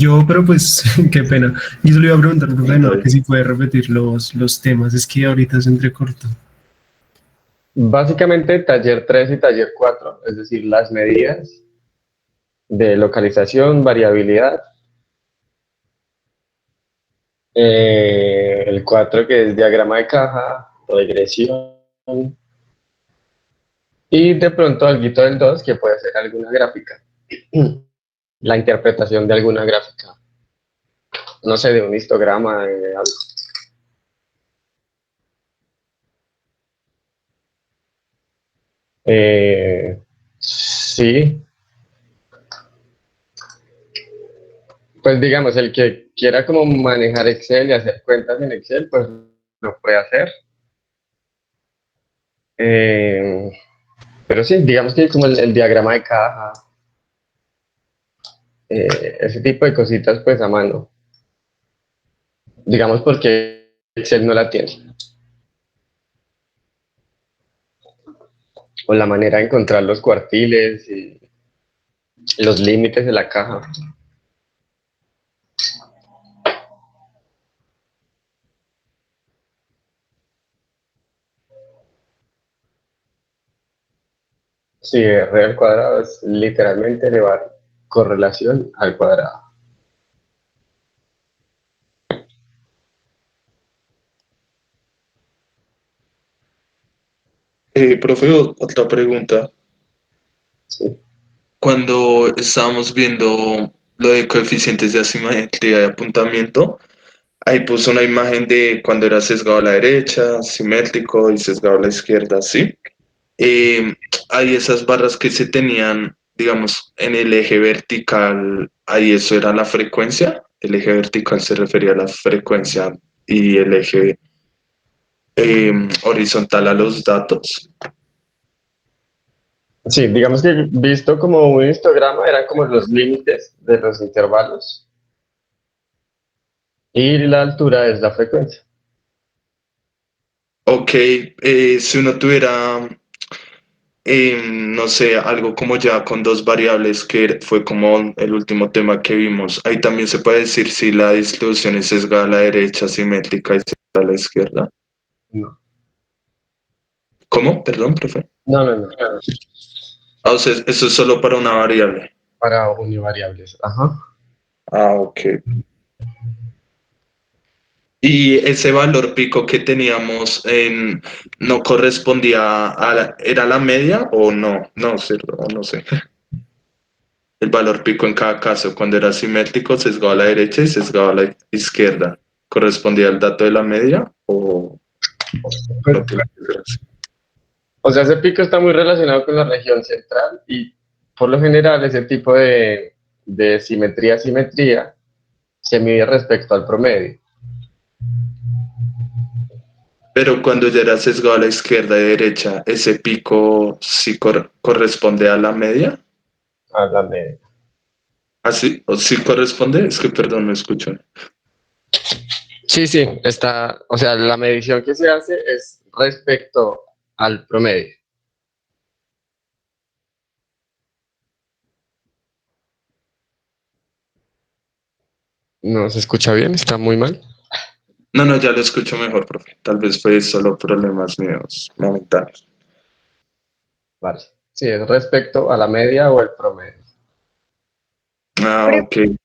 Yo, pero pues, qué pena. Yo se lo iba a preguntar, profe, no, Está que bien. si puede repetir los temas, es que ahorita se entrecortó. Básicamente, taller 3 y taller 4, es decir, las medidas de localización, variabilidad. El 4 que es diagrama de caja, regresión. Y de pronto algo del 2 que puede ser alguna gráfica. La interpretación de alguna gráfica. No sé, de un histograma, de algo. Sí, pues digamos, el que quiera como manejar Excel y hacer cuentas en Excel, pues lo puede hacer. Eh, pero sí, digamos que como el diagrama de caja, ese tipo de cositas pues a mano. Digamos porque Excel no la tiene. O la manera de encontrar los cuartiles y los límites de la caja. Sí, R al cuadrado es literalmente elevar correlación al cuadrado. Profe, otra pregunta. Sí. Cuando estábamos viendo lo de coeficientes de asimetría de apuntamiento, ahí puso una imagen de cuando era sesgado a la derecha, simétrico y sesgado a la izquierda, ¿sí? Eh, Hay esas barras que se tenían, digamos, en el eje vertical, ahí eso era la frecuencia. El eje vertical se refería a la frecuencia y el eje horizontal a los datos. Sí, digamos que visto como un histograma eran como los límites de los intervalos y la altura es la frecuencia. Ok, si uno tuviera no sé, algo como ya con dos variables, que fue como el último tema que vimos. Ahí también se puede decir si la distribución es sesgada a la derecha, simétrica y sesgada a la izquierda. No, ¿Cómo? Perdón, profe. no. Ah, o sea, eso es solo para una variable. Para univariables. Ajá. Ah, ok. Y ese valor pico que teníamos no correspondía a ¿era la media o no? No, cierto, o no sé. El valor pico en cada caso, cuando era simétrico, sesgado a la derecha y sesgado a la izquierda. ¿Correspondía al dato de la media o Pues, no tiene que ser así? o sea, ese pico está muy relacionado con la región central y por lo general ese tipo de simetría se mide respecto al promedio. Pero cuando ya era sesgado a la izquierda y derecha, ¿ese pico sí corresponde a la media? A la media. ¿Así? ¿O sí corresponde? Es que perdón, no escucho. Sí, sí, está, o sea, la medición que se hace es respecto al promedio. No se escucha bien, está muy mal. No, no, ya lo escucho mejor, profe. Tal vez fue solo problemas míos momentáneos. Vale. Sí, es respecto a la media o el promedio. Ah, Pero ok.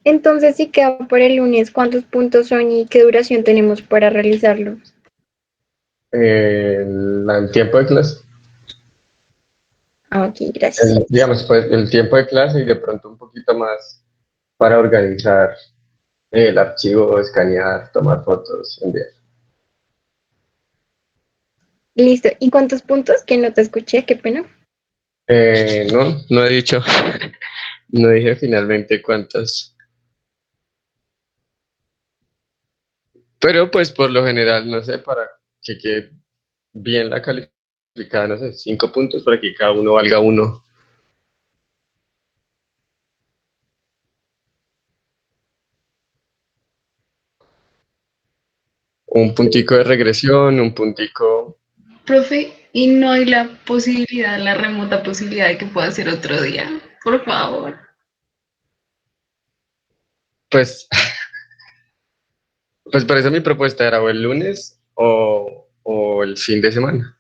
entonces, si queda por el lunes, ¿cuántos puntos son y qué duración tenemos para realizarlo? El tiempo de clase. Ah, ok, gracias. Digamos, pues el tiempo de clase y de pronto un poquito más para organizar el archivo, escanear, tomar fotos, enviar. Listo. ¿Y cuántos puntos? Que no te escuché, qué pena. No he dicho, no dije finalmente cuántas, pero pues por lo general, no sé, para que quede bien la calificada, no sé, 5 puntos para que cada uno valga uno. Un puntico de regresión, un puntico. Profe, y no hay la posibilidad, la remota posibilidad de que pueda ser otro día, por favor. Pues, pues por eso mi propuesta era o el lunes o el fin de semana.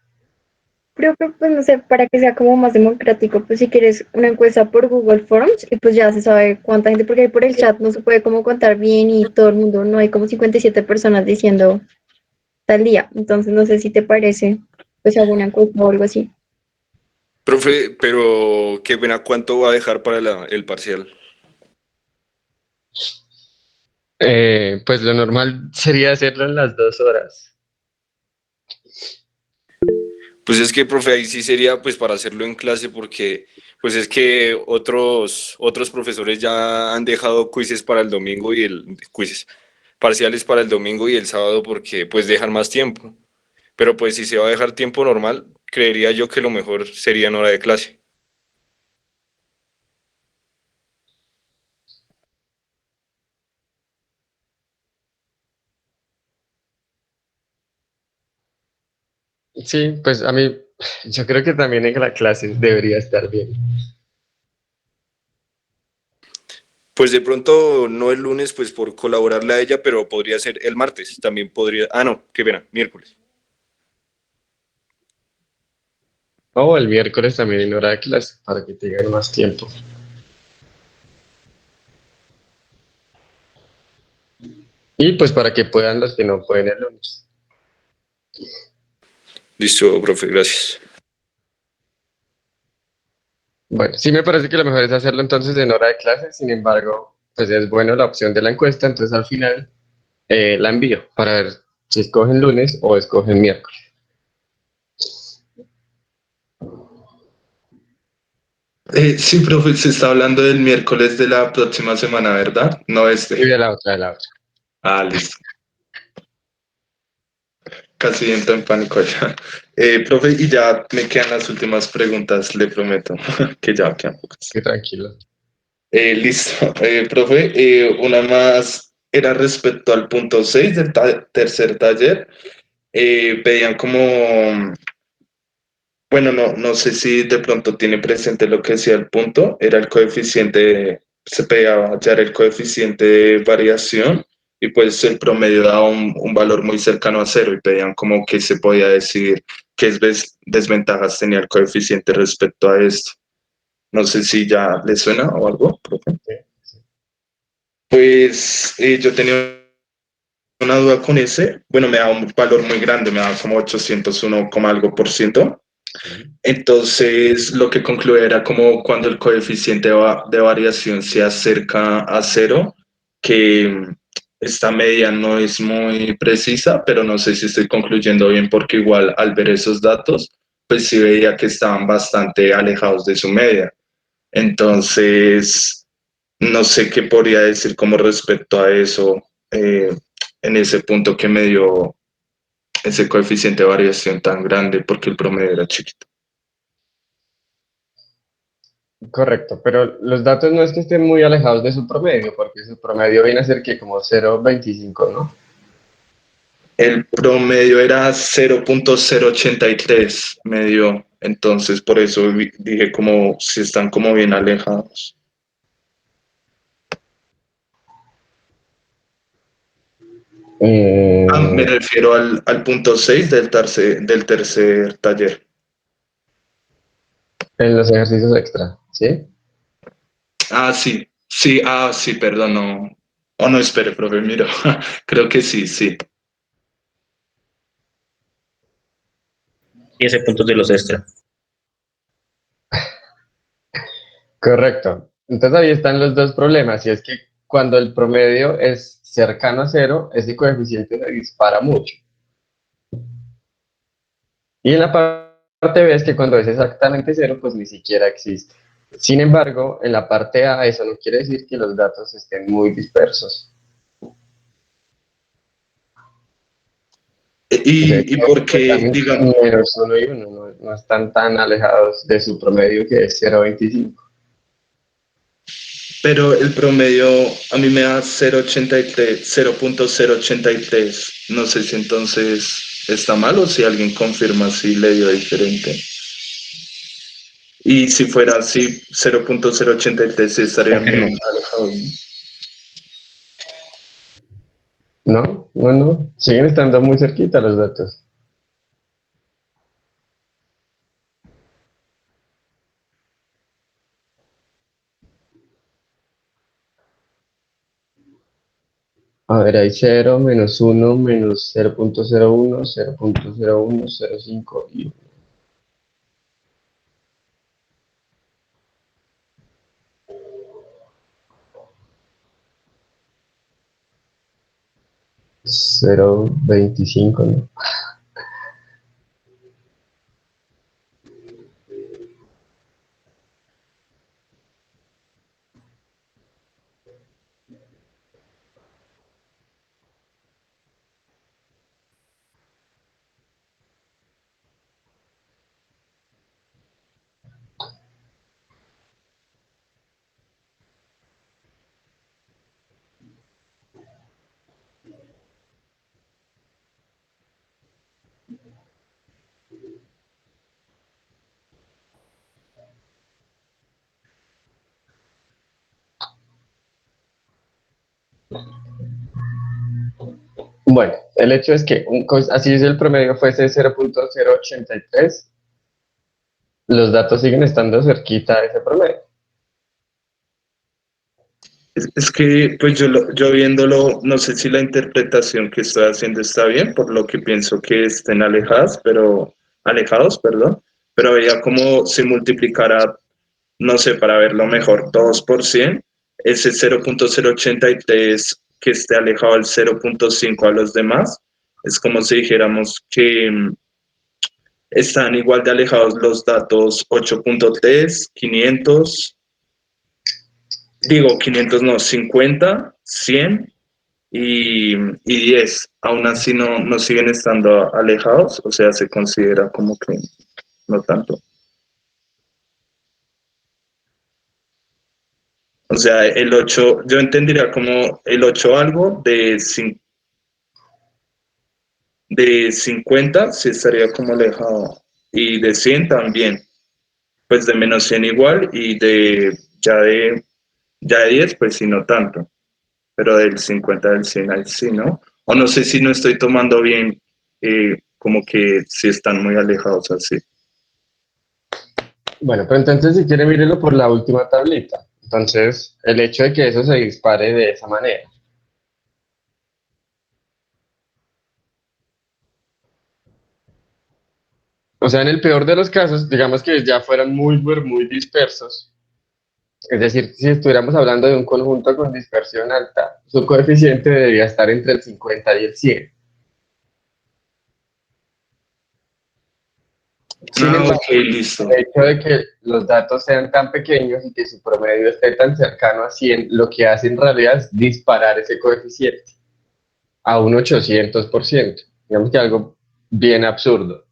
Creo que, pues no sé, para que sea como más democrático, pues si quieres una encuesta por Google Forms y pues ya se sabe cuánta gente, porque ahí por el chat no se puede como contar bien y todo el mundo, no hay como 57 personas diciendo tal día. Entonces no sé si te parece, pues hago una encuesta o algo así. Profe, pero qué pena, ¿cuánto va a dejar para el parcial? Pues lo normal sería hacerlo en las 2 horas. Pues es que, profe, ahí sí sería pues para hacerlo en clase porque pues es que otros profesores ya han dejado quizzes para el domingo y quizzes parciales para el domingo y el sábado porque pues dejan más tiempo. Pero pues si se va a dejar tiempo normal, creería yo que lo mejor sería en hora de clase. Sí, pues a mí, yo creo que también en la clase debería estar bien. Pues de pronto no el lunes pues por colaborarle a ella, pero podría ser el martes, también podría, no, qué pena, miércoles. O el miércoles también en hora de clase, para que tengan más tiempo. Y pues para que puedan los que no pueden el lunes. Listo, profe, gracias. Bueno, sí me parece que lo mejor es hacerlo entonces en hora de clase, sin embargo, pues es bueno la opción de la encuesta, entonces al final la envío para ver si escogen lunes o escogen miércoles. Sí, profe, se está hablando del miércoles de la próxima semana, ¿verdad? No Y este. de la otra, de la otra. Ah, listo. Casi entro en pánico ya. Profe, y ya me quedan las últimas preguntas, le prometo, que ya quedan pocas. Sí, tranquilo. Listo. Profe, una más era respecto al punto 6 del tercer taller. Pedían como, bueno, no sé si de pronto tiene presente lo que decía el punto, era el coeficiente, se pedía hallar el coeficiente de variación y pues el promedio daba un valor muy cercano a cero y pedían como que se podía decir qué desventajas tenía el coeficiente respecto a esto. No sé si ya le suena o algo, profe. Sí, sí. Pues yo tenía una duda con ese, bueno, me da un valor muy grande, me da como 801, algo por ciento. Sí. Entonces, lo que concluye era como cuando el coeficiente de variación se acerca a cero, que esta media no es muy precisa, pero no sé si estoy concluyendo bien porque igual al ver esos datos, pues sí veía que estaban bastante alejados de su media. Entonces, no sé qué podría decir como respecto a eso, en ese punto que me dio ese coeficiente de variación tan grande porque el promedio era chiquito. Correcto, pero los datos no es que estén muy alejados de su promedio, porque su promedio viene a ser que como 0,25, ¿no? El promedio era 0,083 me dio, entonces por eso dije como si están como bien alejados. Me Eh, refiero al punto 6 del tercer taller. en los ejercicios extra, ¿sí? Sí, perdón, no. O no, espere, profe, miro. Creo que sí, sí. 10 puntos de los extra. Correcto. Entonces ahí están los dos problemas, y es que cuando el promedio es cercano a cero, ese coeficiente se dispara mucho. Y en la parte B es que cuando es exactamente cero, pues ni siquiera existe. Sin embargo, en la parte A eso no quiere decir que los datos estén muy dispersos. O sea, Y porque, están digamos, -1 y 1, no están tan alejados de su promedio que es 0,25. pero el promedio a mí me da 0,83, 0,083. No sé si entonces está mal o si alguien confirma si le dio diferente. Y si fuera así, 0,083 sí estarían Creo que no. bien alejados, ¿no? No, no, no. Siguen estando muy cerquita los datos. A ver, hay cero, -1, -0.01, 0.01, 0.5 y 0.25, ¿no? Bueno, el hecho es que así es el promedio fuese 0.083, los datos siguen estando cerquita de ese promedio. Es que, pues yo viéndolo, no sé si la interpretación que estoy haciendo está bien, por lo que pienso que estén alejados, perdón, pero veía como si multiplicara, no sé, para verlo mejor, 2 por 100, ese 0.083 que esté alejado al 0.5 a los demás, es como si dijéramos que están igual de alejados los datos 8.3, 500, digo 500 no, 50, 100 y 10. Aún así no siguen estando alejados, o sea, se considera como que no tanto. O sea, el 8 yo entendería como el 8 algo de 50 sí estaría como alejado. Y de 100 también. Pues de -100 igual y ya de 10 pues sí no tanto. Pero del 50 del 100 al sí, ¿no? O no sé si no estoy tomando bien, como que si están muy alejados así. Bueno, pero entonces si quiere mírelo por la última tablita. Entonces, el hecho de que eso se dispare de esa manera. O sea, en el peor de los casos, digamos que ya fueran muy dispersos. Es decir, si estuviéramos hablando de un conjunto con dispersión alta, su coeficiente debería estar entre el 50 y el 100. Sin embargo, Ok, listo. el hecho de que los datos sean tan pequeños y que su promedio esté tan cercano a 100, lo que hace en realidad es disparar ese coeficiente a un 800%. Digamos que algo bien absurdo.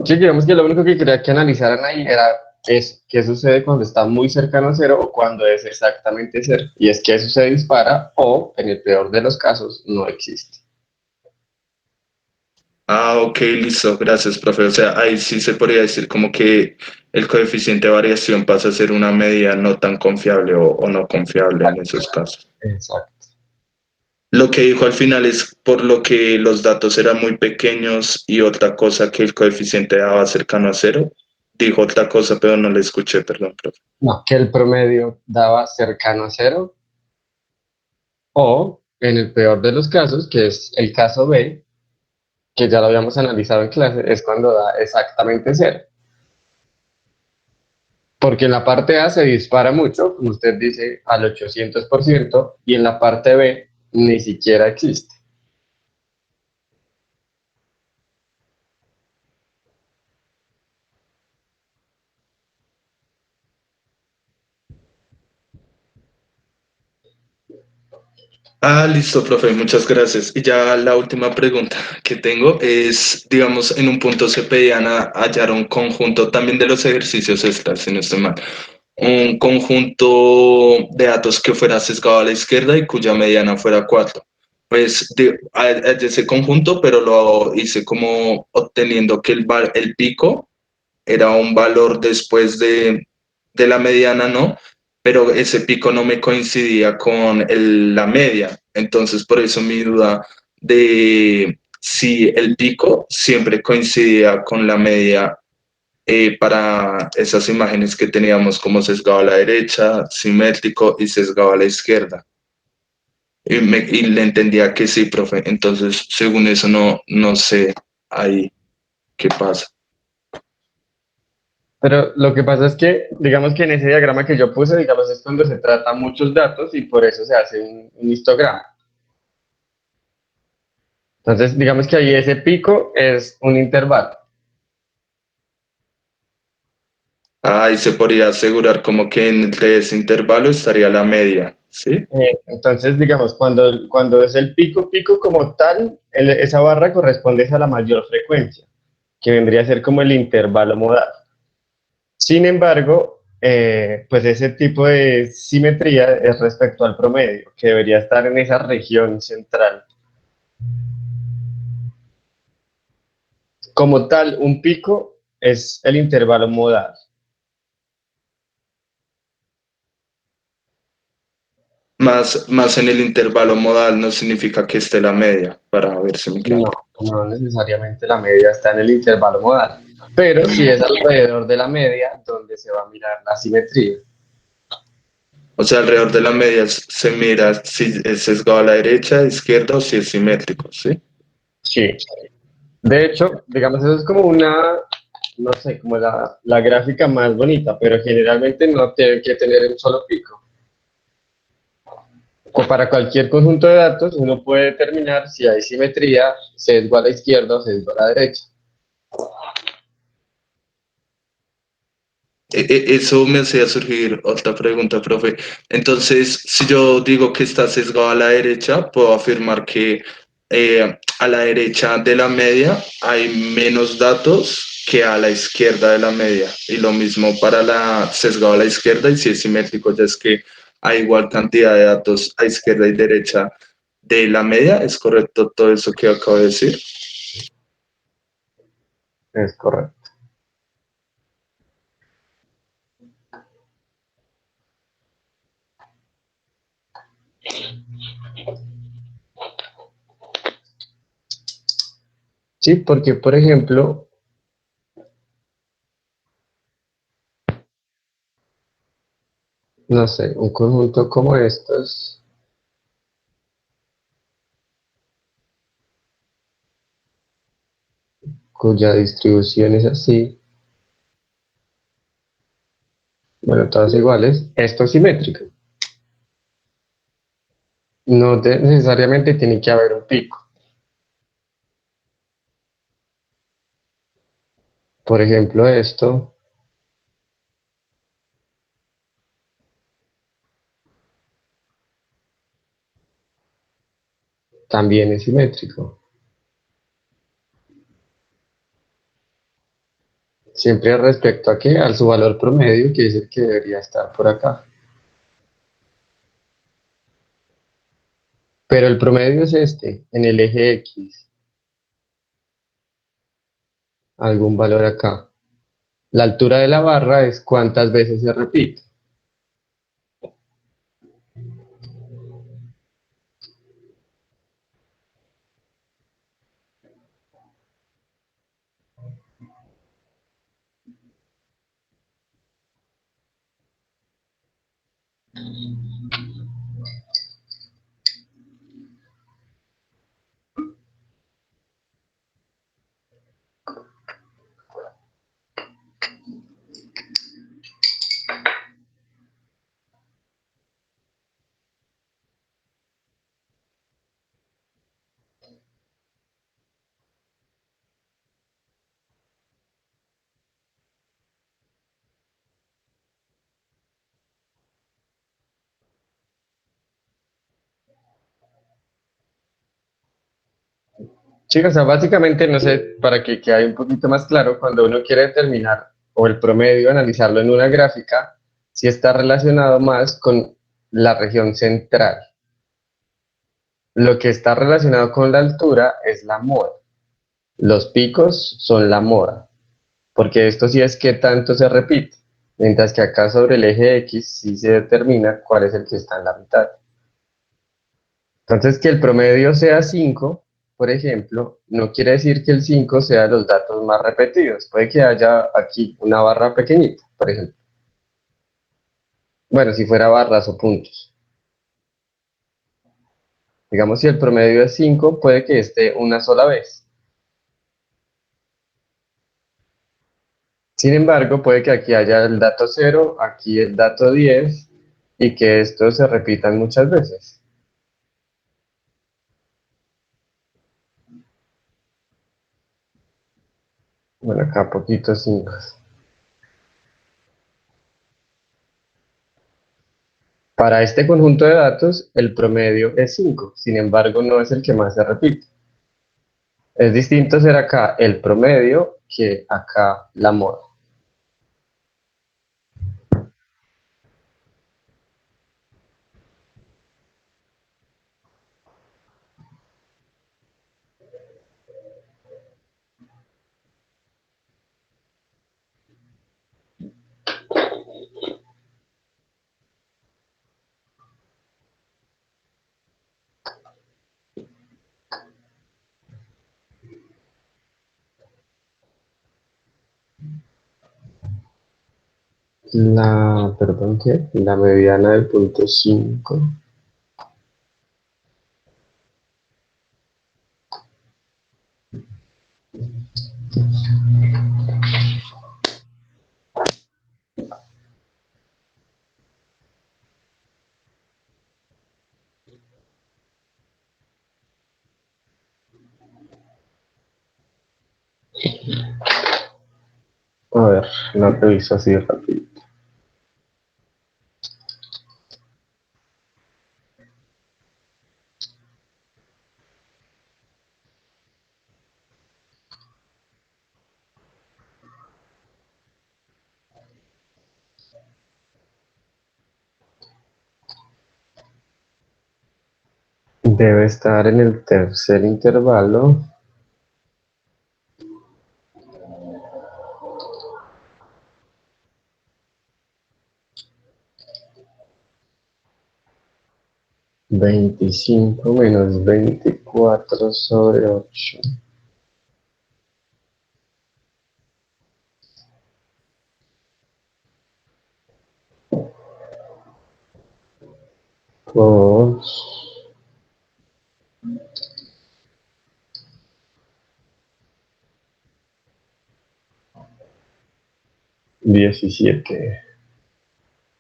Sí, digamos que lo único que quería que analizaran ahí era qué sucede cuando está muy cercano a cero o cuando es exactamente cero. Y es que eso se dispara o, en el peor de los casos, no existe. Ok, listo, gracias, profe. O sea, ahí sí se podría decir como que el coeficiente de variación pasa a ser una medida no tan confiable o no confiable en esos casos. Exacto. Lo que dijo al final es por lo que los datos eran muy pequeños y otra cosa que el coeficiente daba cercano a cero. Dijo otra cosa, pero no le escuché, perdón, profe. No, que el promedio daba cercano a cero o, en el peor de los casos, que es el caso B, que ya lo habíamos analizado en clase, es cuando da exactamente cero. Porque en la parte A se dispara mucho, como usted dice, al 800%, y en la parte B ni siquiera existe. Listo, profe, muchas gracias. Y ya la última pregunta que tengo es, digamos, en un punto se pedían hallar un conjunto también de los ejercicios extras, si no estoy mal, un conjunto de datos que fuera sesgado a la izquierda y cuya mediana fuera 4. Pues hallé ese conjunto, pero lo hice como obteniendo que el pico era un valor después de la mediana, ¿no? pero ese pico no me coincidía con la media. Entonces, por eso mi duda de si el pico siempre coincidía con la media para esas imágenes que teníamos como sesgado a la derecha, simétrico y sesgado a la izquierda. Y le entendía que sí, profe. Entonces, según eso, no sé ahí qué pasa. Pero lo que pasa es que, digamos que en ese diagrama que yo puse, digamos, es cuando se trata muchos datos y por eso se hace un histograma. Entonces, digamos que ahí ese pico es un intervalo. Y se podría asegurar como que entre ese intervalo estaría la media, ¿sí? Entonces, digamos, cuando es el pico, pico como tal, esa barra corresponde a la mayor frecuencia, que vendría a ser como el intervalo modal. Sin embargo, pues ese tipo de simetría es respecto al promedio, que debería estar en esa región central. Como tal, un pico es el intervalo modal. Más en el intervalo modal no significa que esté la media, para ver si me queda. No, no necesariamente la media está en el intervalo modal, pero sí es alrededor de la media donde se va a mirar la simetría. O sea, alrededor de la media se mira si es sesgado a la derecha, izquierda o si es simétrico, ¿sí? Sí. De hecho, digamos, eso es como una, no sé, como la gráfica más bonita, pero generalmente no tiene que tener un solo pico. O para cualquier conjunto de datos, uno puede determinar si hay simetría, sesgo a la izquierda o sesgo a la derecha. Eso me hacía surgir otra pregunta, profe. Entonces, si yo digo que está sesgado a la derecha, puedo afirmar que a la derecha de la media hay menos datos que a la izquierda de la media. Y lo mismo para la sesgado a la izquierda, y si es simétrico, ya es que hay igual cantidad de datos a izquierda y derecha de la media. ¿Es correcto todo eso que acabo de decir? Es correcto. Sí, porque, por ejemplo, no sé, un conjunto como estos, cuya distribución es así, bueno, todas iguales, esto es simétrico. No necesariamente tiene que haber un pico. Por ejemplo, esto también es simétrico. Siempre respecto a qué, al su valor promedio, que es el que debería estar por acá. Pero el promedio es este, en el eje X, algún valor acá. La altura de la barra es cuántas veces se repite. Sí, o sea, básicamente, no sé, para que quede un poquito más claro, cuando uno quiere determinar o el promedio, analizarlo en una gráfica, sí está relacionado más con la región central. Lo que está relacionado con la altura es la mora. Los picos son la mora, porque esto sí es que tanto se repite. Mientras que acá sobre el eje X sí se determina cuál es el que está en la mitad. Entonces, que el promedio sea 5, por ejemplo, no quiere decir que el 5 sea los datos más repetidos. Puede que haya aquí una barra pequeñita, por ejemplo. Bueno, si fuera barras o puntos. Digamos, si el promedio es 5, puede que esté una sola vez. Sin embargo, puede que aquí haya el dato 0, aquí el dato 10, y que estos se repitan muchas veces. Bueno, acá poquitos 5. Para este conjunto de datos, el promedio es 5, sin embargo, no es el que más se repite. Es distinto ser acá el promedio que acá la moda. Perdón, ¿qué? La mediana del punto 5. A ver, lo reviso así rápido. Debe estar en el tercer intervalo. ¿25 menos 24 sobre 8? Por 17.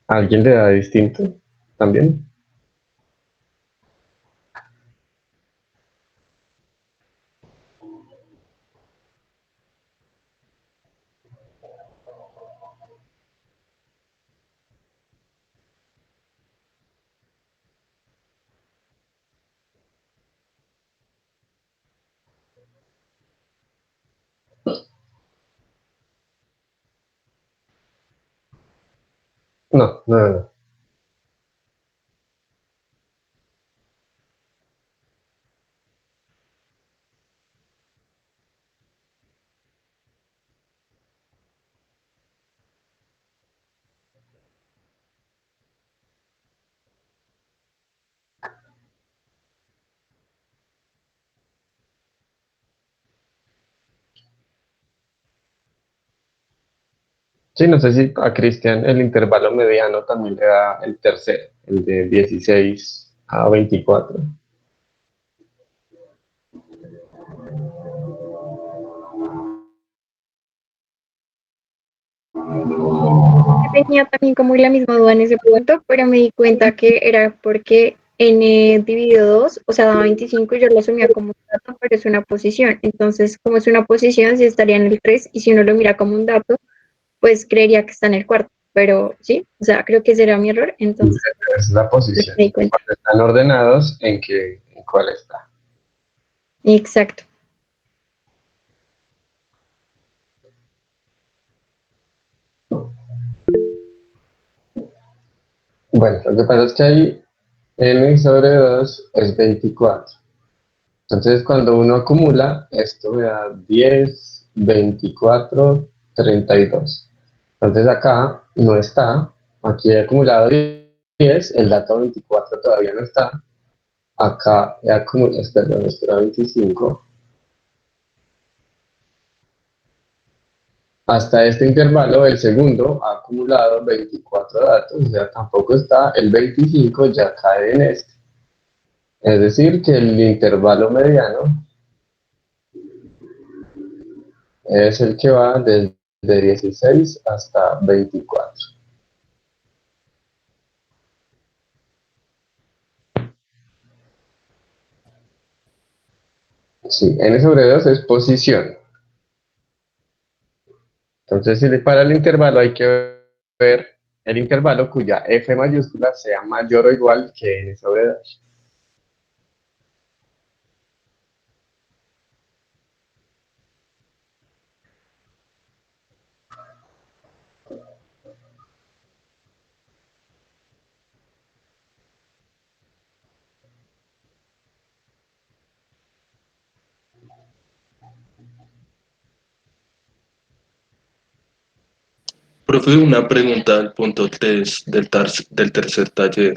¿Alguien le da distinto también? No, no, no. Sí, no sé si a Cristian el intervalo mediano también le da el tercero, el de 16 a 24. Tenía también como la misma duda en ese punto, pero me di cuenta que era porque n dividido 2, o sea, daba 25 y yo lo asumía como un dato, pero es una posición. Entonces, como es una posición, sí estaría en el 3 y si uno lo mira como un dato, pues creería que está en el cuarto. Pero sí, o sea, creo que ese era mi error, entonces Es la posición. me di cuenta. Cuando están ordenados, ¿en cuál está? Exacto. Bueno, lo que pasa es que ahí n sobre 2 es 24. Entonces, cuando uno acumula, esto me da 10, 24, 32. Entonces, acá no está. Aquí he acumulado 10, el dato 24 todavía no está. Acá he acumulado, perdón, esto era 25. Hasta este intervalo, el segundo ha acumulado 24 datos, o sea, tampoco está. El 25 ya cae en este. Es decir, que el intervalo mediano es el que va desde 16 hasta 24. Sí, n sobre 2 es posición. Entonces, si para el intervalo hay que ver el intervalo cuya f mayúscula sea mayor o igual que n sobre 2. Profe, una pregunta al punto 3 del tercer taller.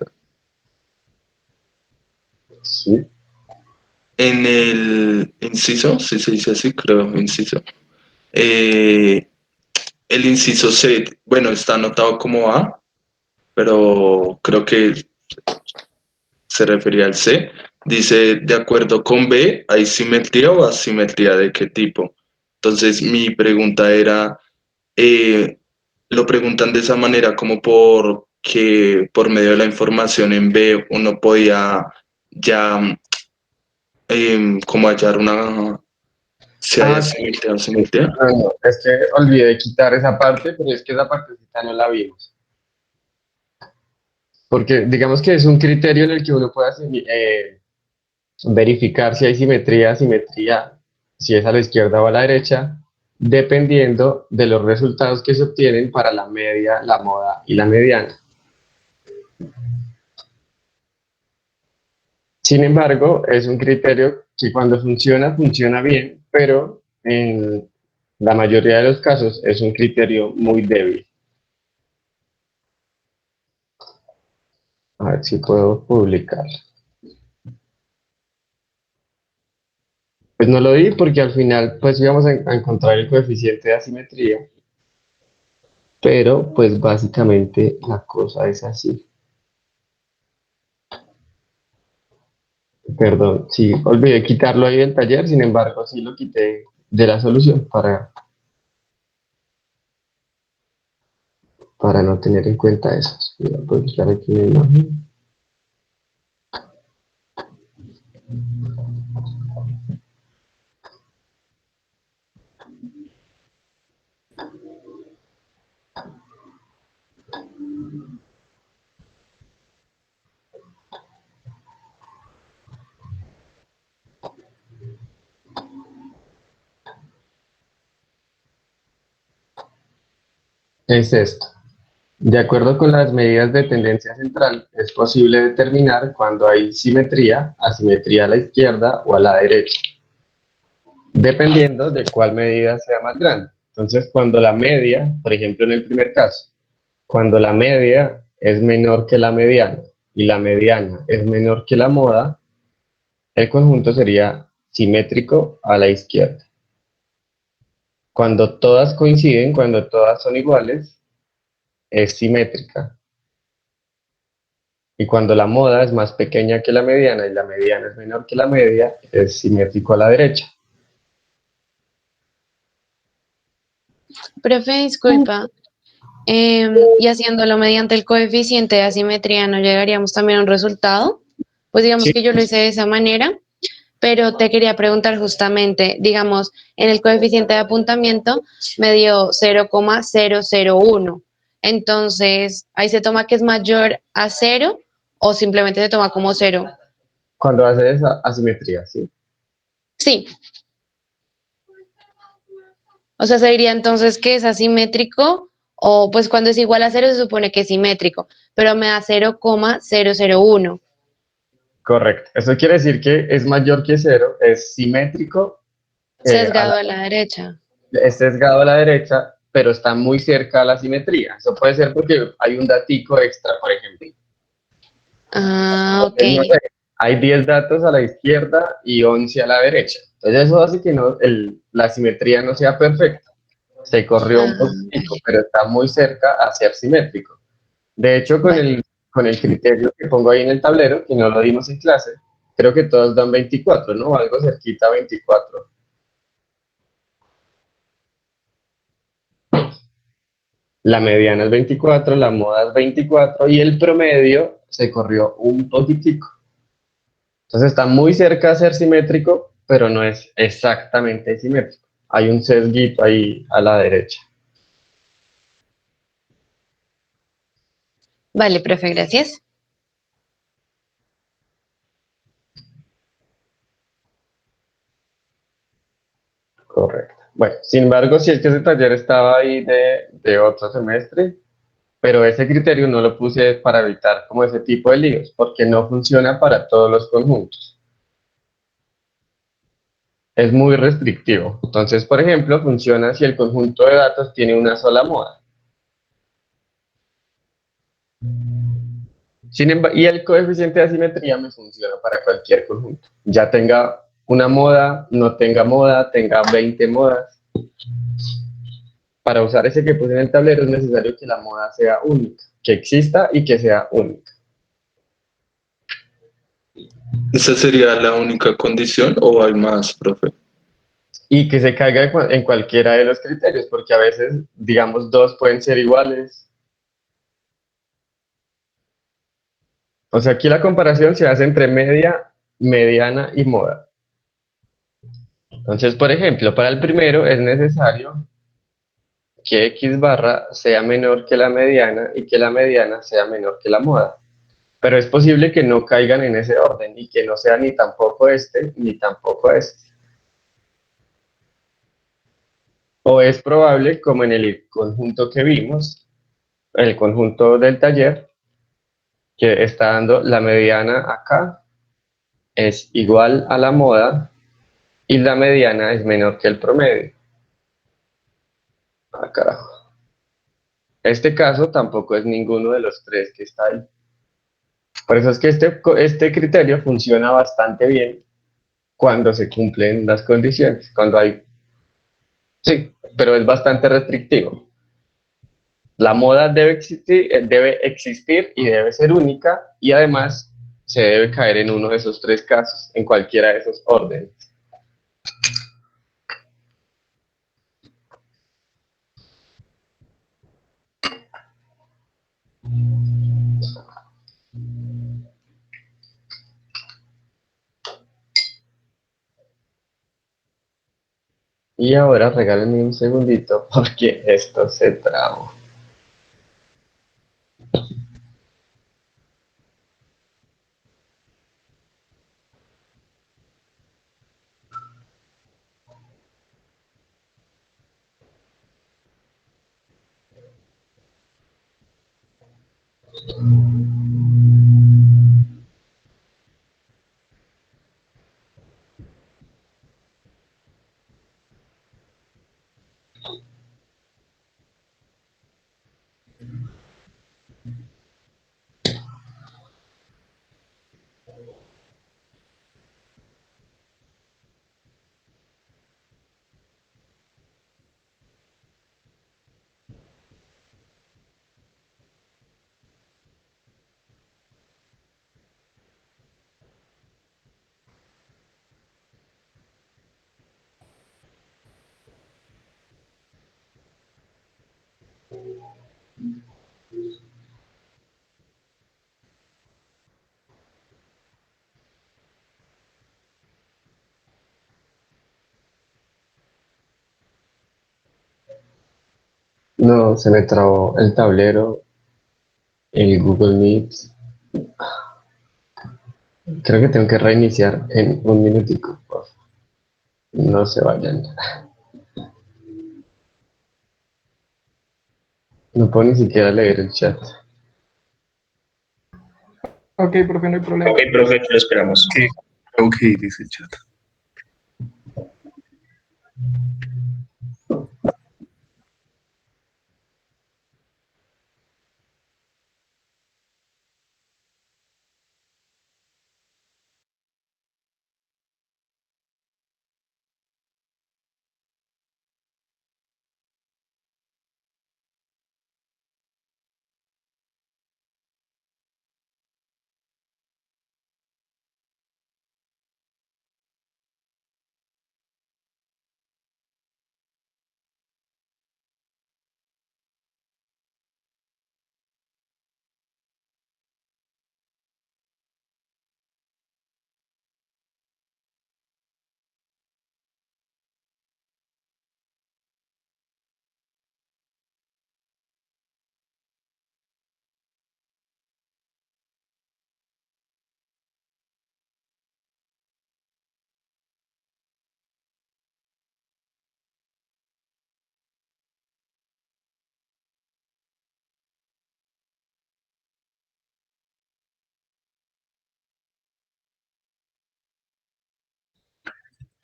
Sí. En el inciso, si se dice así, creo, inciso. El inciso C, bueno, está anotado como A, pero creo que se refería al C. Dice, de acuerdo con B, ¿hay simetría o asimetría de qué tipo? Entonces, mi pregunta era, lo preguntan de esa manera como porque por medio de la información en B uno podía ya como hallar una, si hay Sí. asimetría o asimetría. No, es que olvidé quitar esa parte, pero es que esa partecita no la vimos. Porque digamos que es un criterio en el que uno puede verificar si hay simetría, asimetría, si es a la izquierda o a la derecha, dependiendo de los resultados que se obtienen para la media, la moda y la mediana. Sin embargo, es un criterio que cuando funciona, funciona bien, pero en la mayoría de los casos es un criterio muy débil. A ver si puedo publicar. Pues no lo di porque al final pues íbamos a encontrar el coeficiente de asimetría, pero pues básicamente la cosa es así. Perdón, sí, olvidé quitarlo ahí del taller, sin embargo sí lo quité de la solución para no tener en cuenta eso. Voy a publicar aquí una imagen. Es esto. De acuerdo con las medidas de tendencia central, es posible determinar cuando hay simetría, asimetría a la izquierda o a la derecha, dependiendo de cuál medida sea más grande. Entonces, cuando la media, por ejemplo en el primer caso, cuando la media es menor que la mediana y la mediana es menor que la moda, el conjunto sería simétrico a la izquierda. Cuando todas coinciden, cuando todas son iguales, es simétrica. Y cuando la moda es más pequeña que la mediana y la mediana es menor que la media, es simétrico a la derecha. Profe, disculpa. Y haciéndolo mediante el coeficiente de asimetría, ¿no llegaríamos también a un resultado? Pues digamos Sí. que yo lo hice de esa manera, pero te quería preguntar justamente, digamos, en el coeficiente de apuntamiento me dio 0,001. Entonces, ahí se toma que es mayor a 0 o simplemente se toma como 0. Cuando hace esa asimetría, ¿sí? Sí. O sea, se diría entonces que es asimétrico o pues cuando es igual a 0 se supone que es simétrico, pero me da 0,001. Correcto. Eso quiere decir que es mayor que 0, es simétrico, Sesgado a la derecha. es sesgado a la derecha pero está muy cerca a la simetría. Eso puede ser porque hay un datico extra, por ejemplo. Ah, ok. Entonces, no sé, hay 10 datos a la izquierda y 11 a la derecha. Entonces eso hace que la simetría no sea perfecta. Se corrió un Ah, poquito, pero está muy cerca a ser simétrico. De hecho, vale. con el criterio que pongo ahí en el tablero, que no lo dimos en clase, creo que todos dan 24, ¿no? Algo cerquita a 24. La mediana es 24, la moda es 24 y el promedio se corrió un poquitico. Entonces está muy cerca de ser simétrico, pero no es exactamente simétrico. Hay un sesguito ahí a la derecha. Vale, profe, gracias. Correcto. Bueno, sin embargo, si es que ese taller estaba ahí de otro semestre, pero ese criterio no lo puse para evitar como ese tipo de líos, porque no funciona para todos los conjuntos. Es muy restrictivo. Entonces, por ejemplo, funciona si el conjunto de datos tiene una sola moda. Y el coeficiente de asimetría me funciona para cualquier conjunto. Ya tenga una moda, no tenga moda, tenga 20 modas. Para usar ese que puse en el tablero es necesario que la moda sea única, que exista y que sea única. ¿Esa sería la única condición o hay más, profe? Y que se caiga en cualquiera de los criterios, porque a veces, digamos, dos pueden ser iguales. O sea, aquí la comparación se hace entre media, mediana y moda. Entonces, por ejemplo, para el primero es necesario que X barra sea menor que la mediana y que la mediana sea menor que la moda. Pero es posible que no caigan en ese orden y que no sea ni tampoco este ni tampoco este. O es probable, como en el conjunto que vimos, el conjunto del taller, que está dando la mediana acá es igual a la moda y la mediana es menor que el promedio. Ah, carajo. Este caso tampoco es ninguno de los tres que está ahí. Por eso es que este criterio funciona bastante bien cuando se cumplen las condiciones, cuando hay, sí, pero es bastante restrictivo. La moda debe existir y debe ser única y además se debe caer en uno de esos tres casos, en cualquiera de esos órdenes. Y ahora regálenme un segundito porque esto se trabó. No, se me trabó el tablero, el Google Meet. Creo que tengo que reiniciar en un minutico. Por favor. No se vayan. No puedo ni siquiera leer el chat. Ok, profe, no hay problema. Ok, profe, lo esperamos. Sí, ok, dice el chat.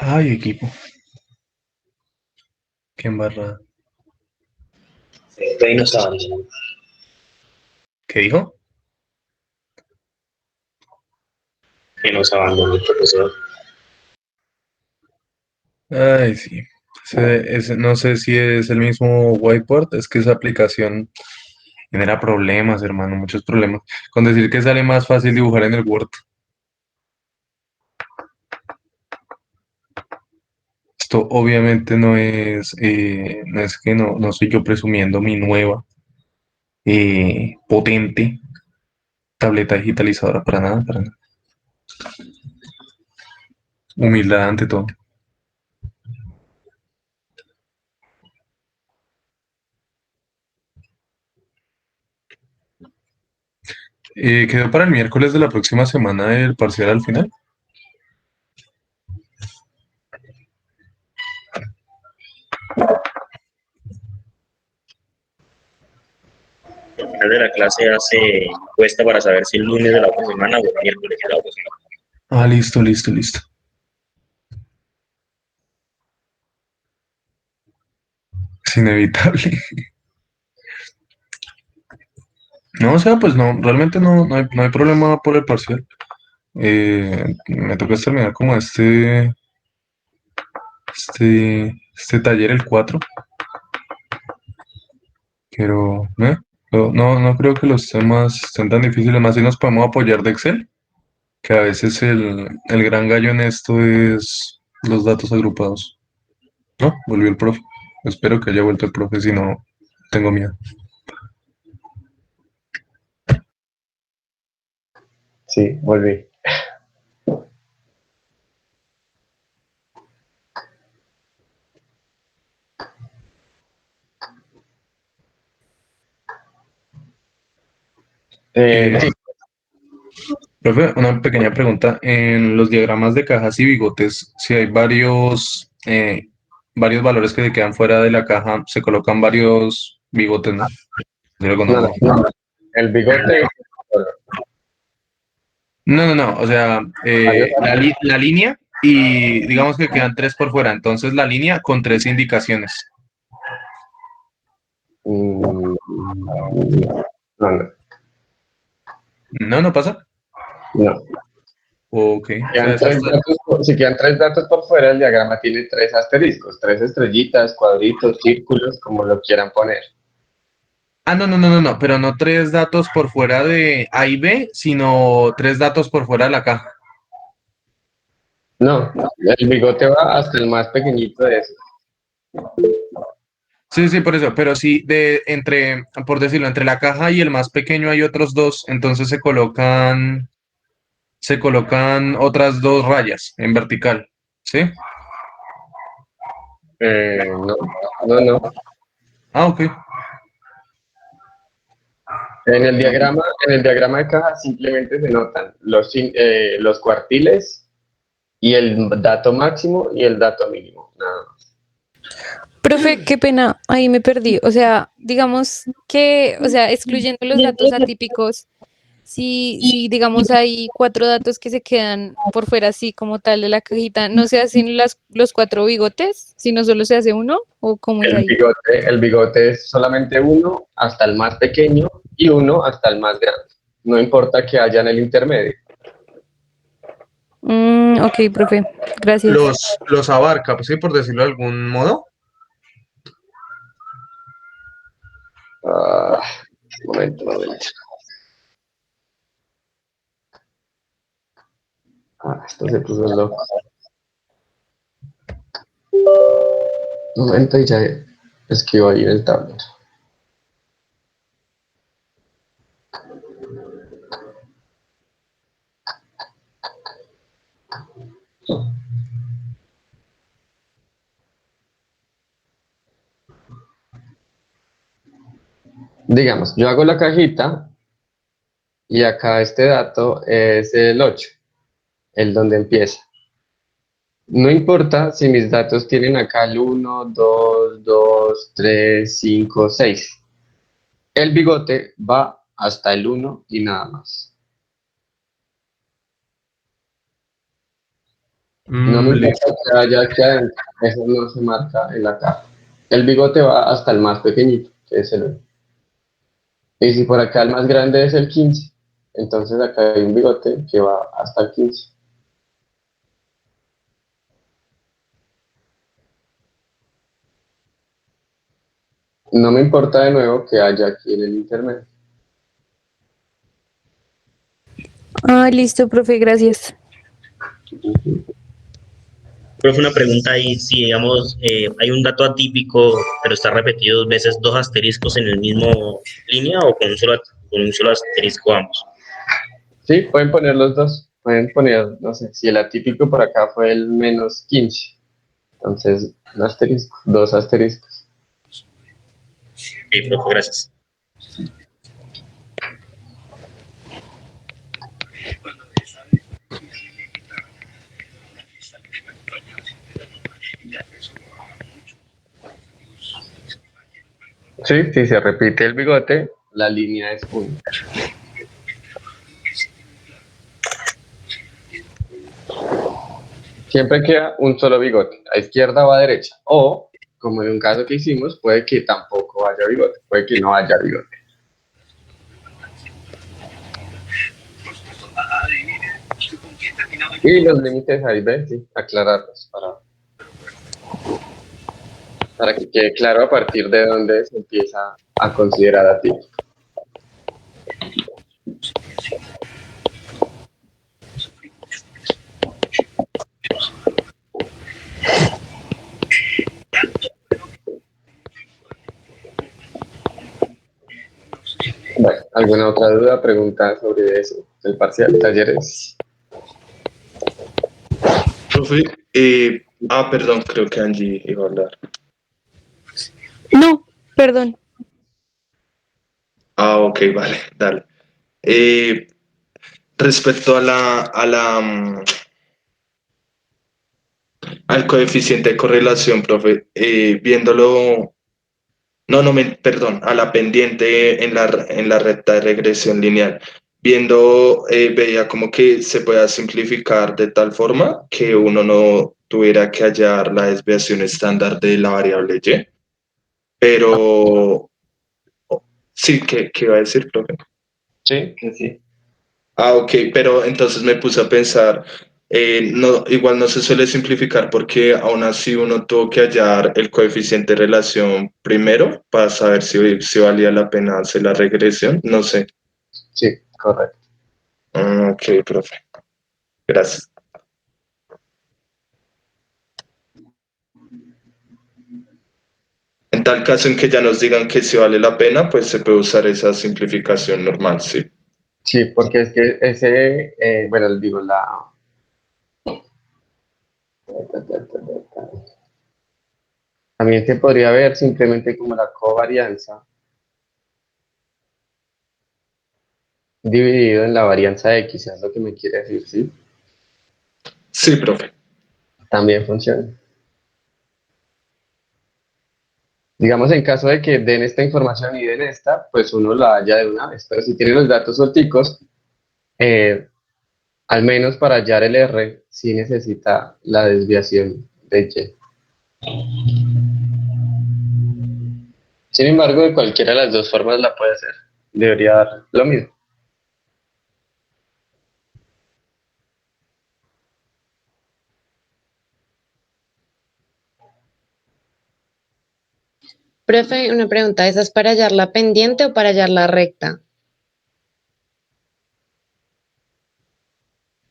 Ay, equipo. Qué embarrada. Ahí nos abandonó. ¿Qué dijo? Que nos abandonó el profesor. Ay, sí. No sé si es el mismo whiteboard, es que esa aplicación genera problemas, hermano, muchos problemas. Con decir que sale más fácil dibujar en el Word. Esto obviamente no es que no soy yo presumiendo mi nueva, potente tableta digitalizadora, para nada, para nada. Humildad ante todo. ¿Quedó para el miércoles de la próxima semana el parcial al final? Al final de la clase hace encuesta para saber si el lunes de la otra semana o el miércoles de la otra semana. Ah, listo, listo, listo. Es inevitable. No, o sea, pues no, realmente no hay problema por el parcial. Me toca terminar como este taller el 4, pero no creo que los temas estén tan difíciles, más si nos podemos apoyar de Excel, que a veces el gran gallo en esto es los datos agrupados. ¿No? Volvió el profe. Espero que haya vuelto el profe, si no, tengo miedo. Sí, volví. Sí, Profe, una pequeña pregunta. En los diagramas de cajas y bigotes, si hay varios valores que se quedan fuera de la caja, se colocan varios bigotes, ¿no? De algo no, normal. no, el bigote, No. O sea, varios, la línea y digamos que quedan tres por fuera. Entonces la línea con tres indicaciones. mm, no, No pasa. no. Ok. O sea, Si quedan tres datos por fuera, el diagrama tiene tres asteriscos, tres estrellitas, cuadritos, círculos, como lo quieran poner. Ah, no, pero no tres datos por fuera de A y B, sino tres datos por fuera de la caja. No, el bigote va hasta el más pequeñito de esos. Sí, por eso, pero sí, por decirlo, entre la caja y el más pequeño hay otros dos, entonces se colocan otras dos rayas en vertical, ¿sí? No, no. Ah, ok. En el diagrama de caja simplemente se notan los cuartiles y el dato máximo y el dato mínimo, nada más. Profe, qué pena, ahí me perdí. O sea, digamos que, o sea, excluyendo los datos atípicos, si digamos hay cuatro datos que se quedan por fuera así como tal de la cajita, ¿no se hacen los cuatro bigotes, sino solo se hace uno? ¿O cómo es ahí? El bigote es solamente uno hasta el más pequeño y uno hasta el más grande. No importa que haya en el intermedio. Ok, profe, gracias. Los abarca, pues sí, por decirlo de algún modo. Momento. Esto se puso loco. Momento y ya escribo ahí en el tablero. Digamos, yo hago la cajita y acá este dato es el 8, el donde empieza. No importa si mis datos tienen acá el 1, 2, 3, 5, 6. El bigote va hasta el 1 y nada más. No me importa Listo. que haya aquí adentro, eso no se marca en la caja. El bigote va hasta el más pequeñito, que es el 1. Y si por acá el más grande es el 15, entonces acá hay un bigote que va hasta el 15. No me importa de nuevo que haya aquí en el intermedio. Ah, listo, profe, gracias. Profe, una pregunta ahí, si digamos hay un dato atípico, pero está repetido 2 veces, 2 asteriscos en el mismo línea o con un solo asterisco ambos. Sí, pueden poner los dos. Pueden poner, no sé, si el atípico por acá fue el menos 15. Entonces, un asterisco, 2 asteriscos. Ok, profe, gracias. Sí, si se repite el bigote, la línea es única. Siempre queda un solo bigote, a izquierda o a derecha. O, como en un caso que hicimos, puede que tampoco haya bigote, puede que no haya bigote. Y los límites ahí ven, sí, aclararlos para que quede claro a partir de dónde se empieza a considerar atípico. Bueno, ¿alguna otra duda, pregunta sobre eso? El parcial, talleres. Profe, perdón, creo que Angie iba a hablar. No, perdón. Ok, vale, dale. Respecto al coeficiente de correlación, profe, viéndolo, perdón, a la pendiente en la recta de regresión lineal, veía como que se pueda simplificar de tal forma que uno no tuviera que hallar la desviación estándar de la variable y, pero sí, ¿qué iba a decir, profe? Sí, sí. Ok, pero entonces me puse a pensar, no, igual no se suele simplificar porque aún así uno tuvo que hallar el coeficiente de relación primero para saber si valía la pena hacer la regresión, no sé. Sí, correcto. Ok, profe, gracias. En tal caso en que ya nos digan que si vale la pena, pues se puede usar esa simplificación normal, sí. Sí, porque es que ese, bueno, digo, también se podría ver simplemente como la covarianza dividido en la varianza X, es lo que me quiere decir, ¿sí? Sí, profe. También funciona. Digamos, en caso de que den esta información y den esta, pues uno la halla de una vez, pero si tienen los datos suelticos, al menos para hallar el R, sí necesita la desviación de Y. Sin embargo, de cualquiera de las dos formas la puede hacer. Debería dar lo mismo. Profe, una pregunta, ¿esa es para hallar la pendiente o para hallar la recta?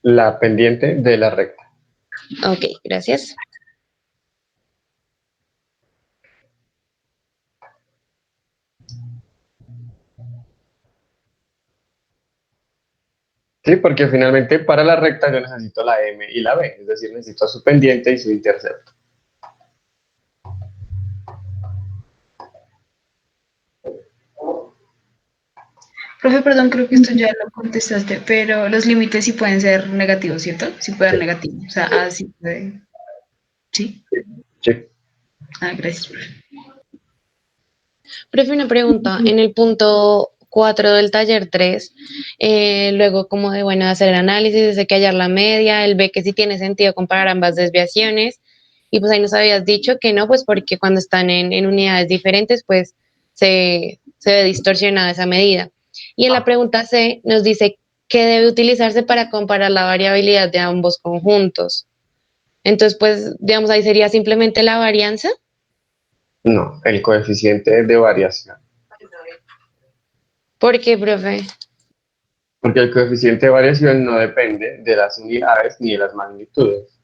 La pendiente de la recta. Ok, gracias. Sí, porque finalmente para la recta yo necesito la M y la B, es decir, necesito su pendiente y su intercepto. Profe, perdón, creo que esto ya lo contestaste, pero los límites sí pueden ser negativos, ¿cierto? Sí pueden ser negativos. O sea, sí puede. ¿Sí? Sí. Ah, gracias, profe. Profe, una pregunta, en el punto 4 del taller 3, luego como de, bueno, hacer el análisis, de que hallar la media, él ve que sí tiene sentido comparar ambas desviaciones, y pues ahí nos habías dicho que no, pues porque cuando están en unidades diferentes, pues se ve distorsionada esa medida. Y en la pregunta C nos dice que debe utilizarse para comparar la variabilidad de ambos conjuntos. Entonces, pues, digamos, ahí sería simplemente la varianza. No, el coeficiente de variación. ¿Por qué, profe? Porque el coeficiente de variación no depende de las unidades ni de las magnitudes.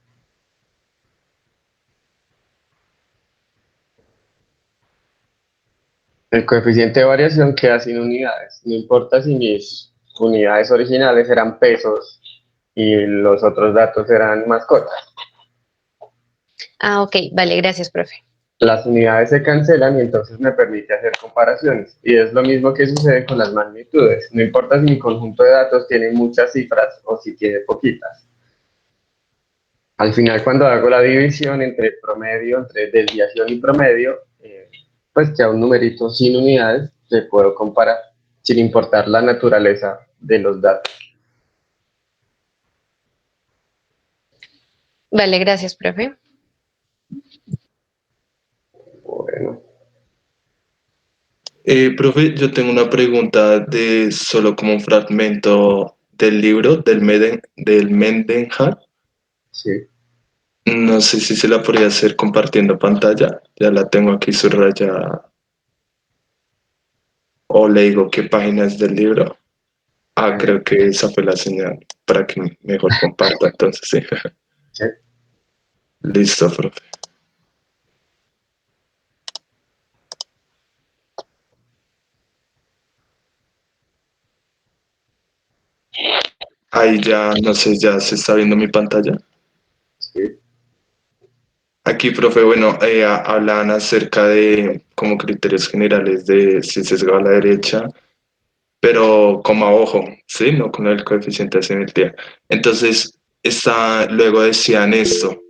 El coeficiente de variación queda sin unidades. No importa si mis unidades originales eran pesos y los otros datos eran mascotas. Ah, ok, vale, gracias, profe. Las unidades se cancelan y entonces me permite hacer comparaciones. Y es lo mismo que sucede con las magnitudes. No importa si mi conjunto de datos tiene muchas cifras o si tiene poquitas. Al final, cuando hago la división entre promedio, entre desviación y promedio, pues queda un numerito sin unidades que puedo comparar, sin importar la naturaleza de los datos. Vale, gracias, profe. Bueno, Profe, yo tengo una pregunta de solo como un fragmento del libro del Mendenhall. sí. No sé si se la podría hacer compartiendo pantalla. Ya la tengo aquí subrayada. O le digo qué página es del libro. Ah, creo que esa fue la señal para que mejor comparta. Entonces, sí. Sí. Listo, profe. Ahí ya, no sé, ya se está viendo mi pantalla. Sí. Aquí, profe, bueno, hablan acerca de como criterios generales de si sesgado a la derecha, pero como a ojo, ¿sí? No con el coeficiente de simetría. Entonces, luego decían esto,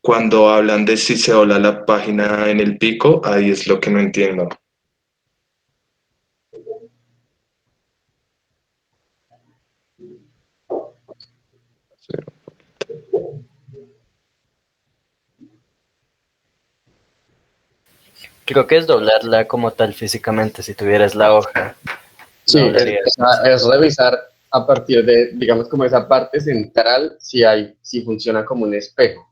cuando hablan de si se dobla la página en el pico, ahí es lo que no entiendo. Creo que es doblarla como tal físicamente. Si tuvieras la hoja, Sí, la doblarías. es revisar a partir de, digamos, como esa parte central, si funciona como un espejo.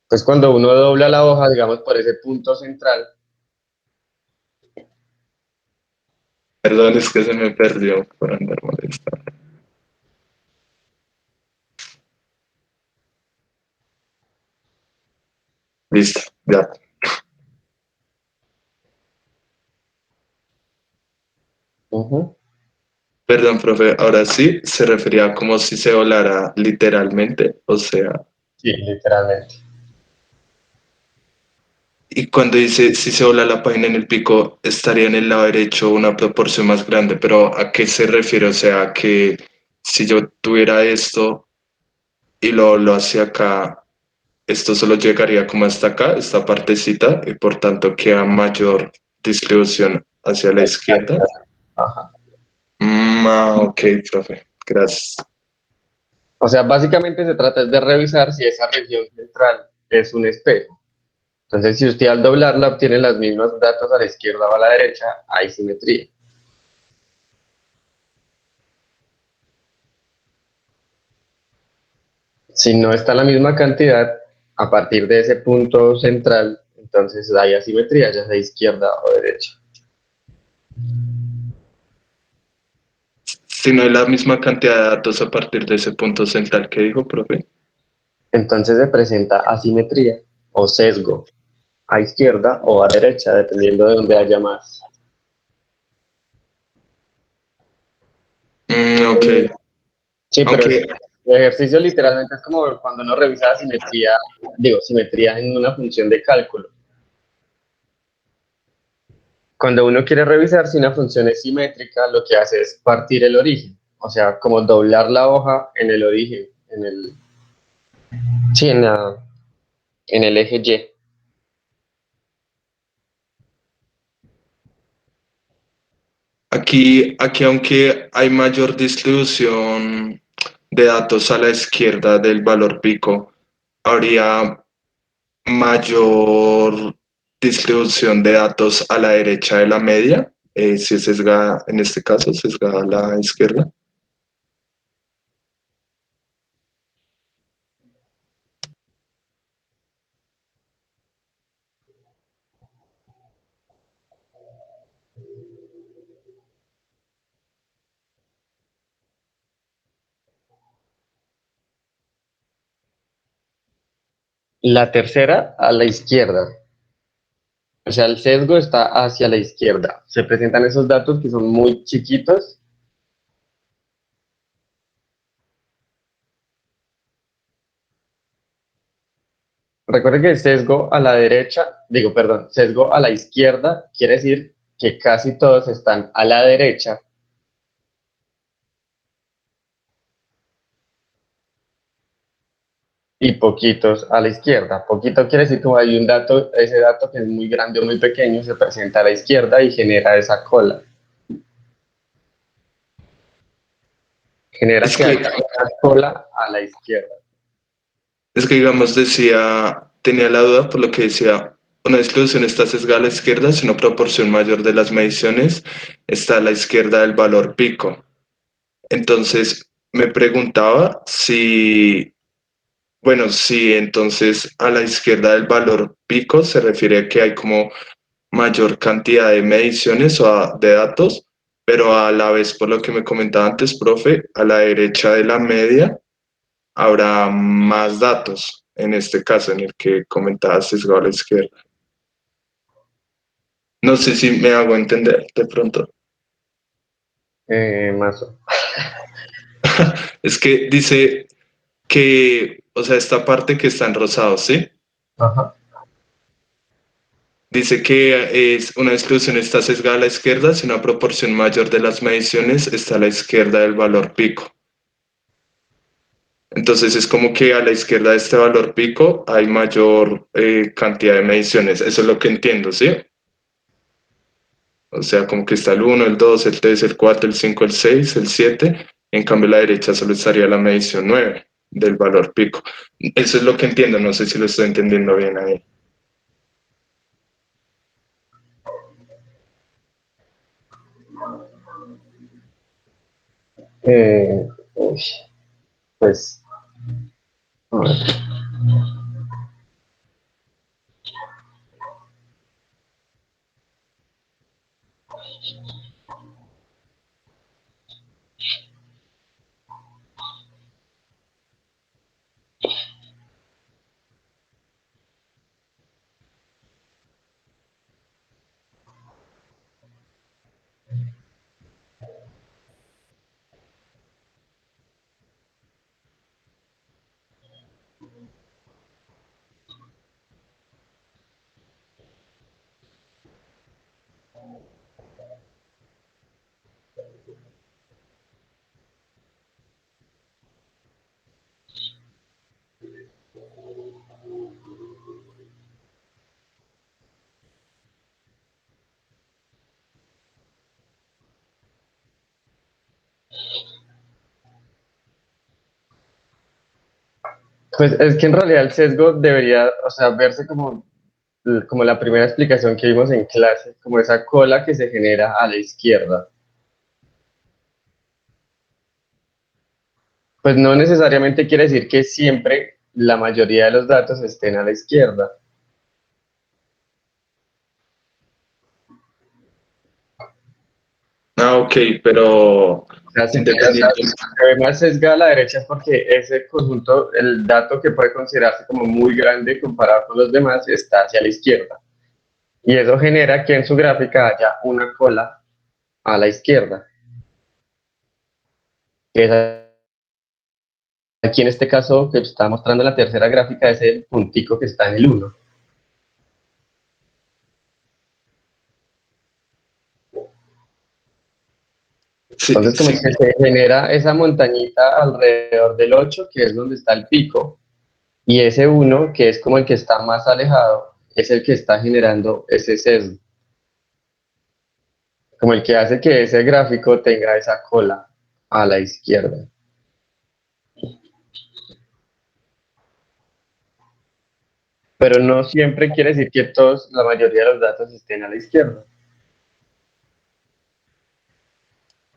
Pues cuando uno dobla la hoja, digamos, por ese punto central, Perdón, es que se me perdió por andar molestando. Listo, ya. Perdón, profe, ahora sí se refería como si se doblara literalmente, o sea, sí, literalmente. y cuando dice si se dobla la página en el pico, estaría en el lado derecho una proporción más grande, pero ¿a qué se refiere? O sea, que si yo tuviera esto y lo hacía acá, esto solo llegaría como hasta acá, esta partecita, y por tanto queda mayor distribución hacia la izquierda. Ajá. Ok, profe, gracias. O sea, básicamente se trata de revisar si esa región central es un espejo. Entonces, si usted al doblarla obtiene los mismos datos a la izquierda o a la derecha, hay simetría. Si no está la misma cantidad, a partir de ese punto central, entonces hay asimetría, ya sea izquierda o derecha. Si no hay la misma cantidad de datos a partir de ese punto central que dijo, profe. Entonces se presenta asimetría o sesgo a izquierda o a derecha, dependiendo de donde haya más. Ok. Sí, pero Aunque, el ejercicio literalmente es como cuando uno revisa la simetría, digo, simetría en una función de cálculo. Cuando uno quiere revisar si una función es simétrica, lo que hace es partir el origen, o sea, como doblar la hoja en el origen, sí, en el eje Y. Aquí aunque hay mayor distribución de datos a la izquierda del valor pico, habría mayor distribución de datos a la derecha de la media, si es sesgada, en este caso, sesgada a la izquierda. La tercera a la izquierda. O sea, el sesgo está hacia la izquierda. Se presentan esos datos que son muy chiquitos. Recuerden que el sesgo a la derecha, digo, perdón, sesgo a la izquierda quiere decir que casi todos están a la derecha y poquitos a la izquierda. Poquito quiere decir que hay un dato, ese dato que es muy grande o muy pequeño se presenta a la izquierda y genera esa cola. Genera Es que que- haya una cola a la izquierda. Es que, digamos, tenía la duda por lo que decía, una distribución está sesgada a la izquierda si una proporción mayor de las mediciones está a la izquierda del valor pico. Entonces, me preguntaba si entonces a la izquierda del valor pico se refiere a que hay como mayor cantidad de mediciones de datos, pero a la vez, por lo que me comentaba antes, profe, a la derecha de la media habrá más datos, en este caso en el que comentaba sesgado a la izquierda. No sé si me hago entender de pronto. Más Es que dice que, o sea, esta parte que está en rosado, ¿sí? Ajá. Dice que es una distribución está sesgada a la izquierda si una proporción mayor de las mediciones está a la izquierda del valor pico. Entonces es como que a la izquierda de este valor pico hay mayor cantidad de mediciones. Eso es lo que entiendo, ¿sí? O sea, como que está el 1, el 2, el 3, el 4, el 5, el 6, el 7. En cambio, a la derecha solo estaría la medición 9 del valor pico. Eso es lo que entiendo. No sé si lo estoy entendiendo bien ahí. Uy, pues, a ver. Pues es que en realidad el sesgo debería, o sea, verse como la primera explicación que vimos en clase, como esa cola que se genera a la izquierda. Pues no necesariamente quiere decir que siempre la mayoría de los datos estén a la izquierda. Ah, ok, pero O sea, si independiente. se ve más sesgada a la derecha es porque ese conjunto, el dato que puede considerarse como muy grande comparado con los demás, está hacia la izquierda. Y eso genera que en su gráfica haya una cola a la izquierda. Que es aquí en este caso que está mostrando la tercera gráfica es el puntico que está en el 1. Sí, Entonces como sí. que se genera esa montañita alrededor del 8, que es donde está el pico, y ese 1, que es como el que está más alejado, es el que está generando ese sesgo. como el que hace que ese gráfico tenga esa cola a la izquierda. Pero no siempre quiere decir que todos, la mayoría de los datos estén a la izquierda.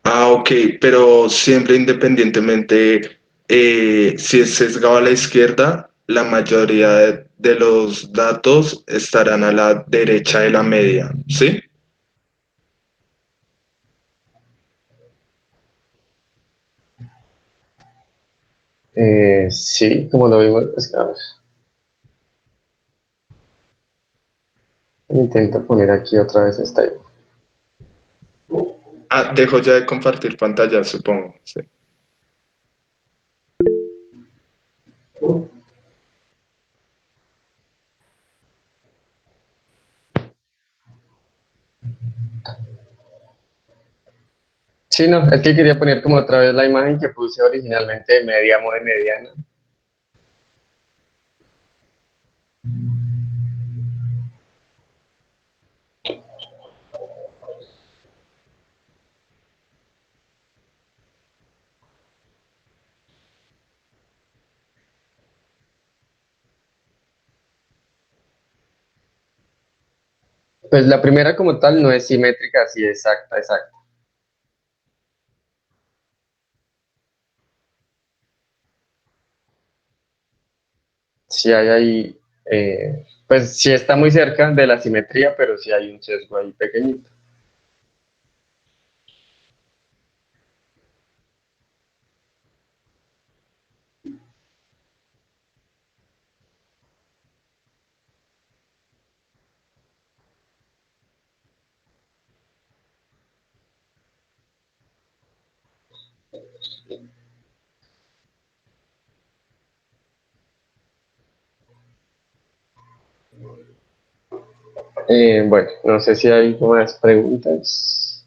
Ah, ok, pero siempre independientemente, si es sesgado a la izquierda, la mayoría de los datos estarán a la derecha de la media, ¿sí? Sí, como lo vimos, pues, a ver, intento poner aquí otra vez esta. Ah, dejo ya de compartir pantalla, supongo. Sí. Sí, no, es que quería poner como otra vez la imagen que puse originalmente de media modo de mediana. Pues la primera como tal no es simétrica, así exacta, exacta. Sí hay ahí, pues sí está muy cerca de la simetría, pero sí hay un sesgo ahí pequeñito. Bueno, no sé si hay más preguntas.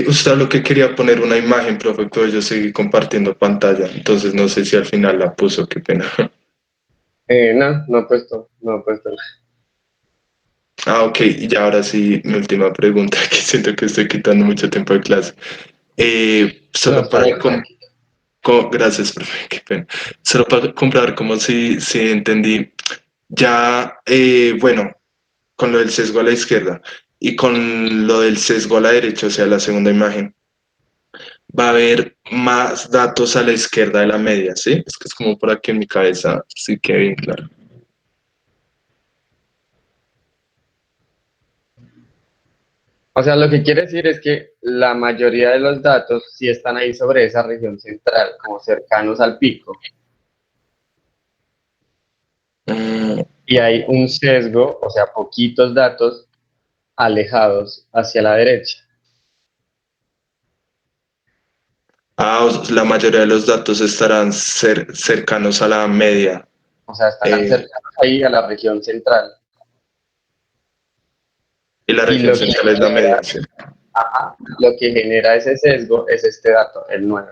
Usted lo que quería poner una imagen, profe, pero yo seguí compartiendo pantalla, entonces no sé si al final la puso, qué pena. No, no he puesto, no he puesto. Ah, ok, y ya ahora sí, mi última pregunta, que siento que estoy quitando mucho tiempo de clase. No, Solo está para bien. gracias, profe, qué pena. Solo para comprobar como si entendí. Ya, bueno, con lo del sesgo a la izquierda y con lo del sesgo a la derecha, o sea, la segunda imagen, va a haber más datos a la izquierda de la media, ¿sí? Es que es como por aquí en mi cabeza, sí que bien claro. O sea, lo que quiere decir es que la mayoría de los datos sí están ahí sobre esa región central, como cercanos al pico. Mm, Y hay un sesgo, o sea, poquitos datos alejados hacia la derecha. la mayoría de los datos estarán cercanos a la media. O sea, estarán eh, cercanos ahí a la región central. y la Y región lo que central es la genera, media, sí. lo que genera ese sesgo es este dato, el 9.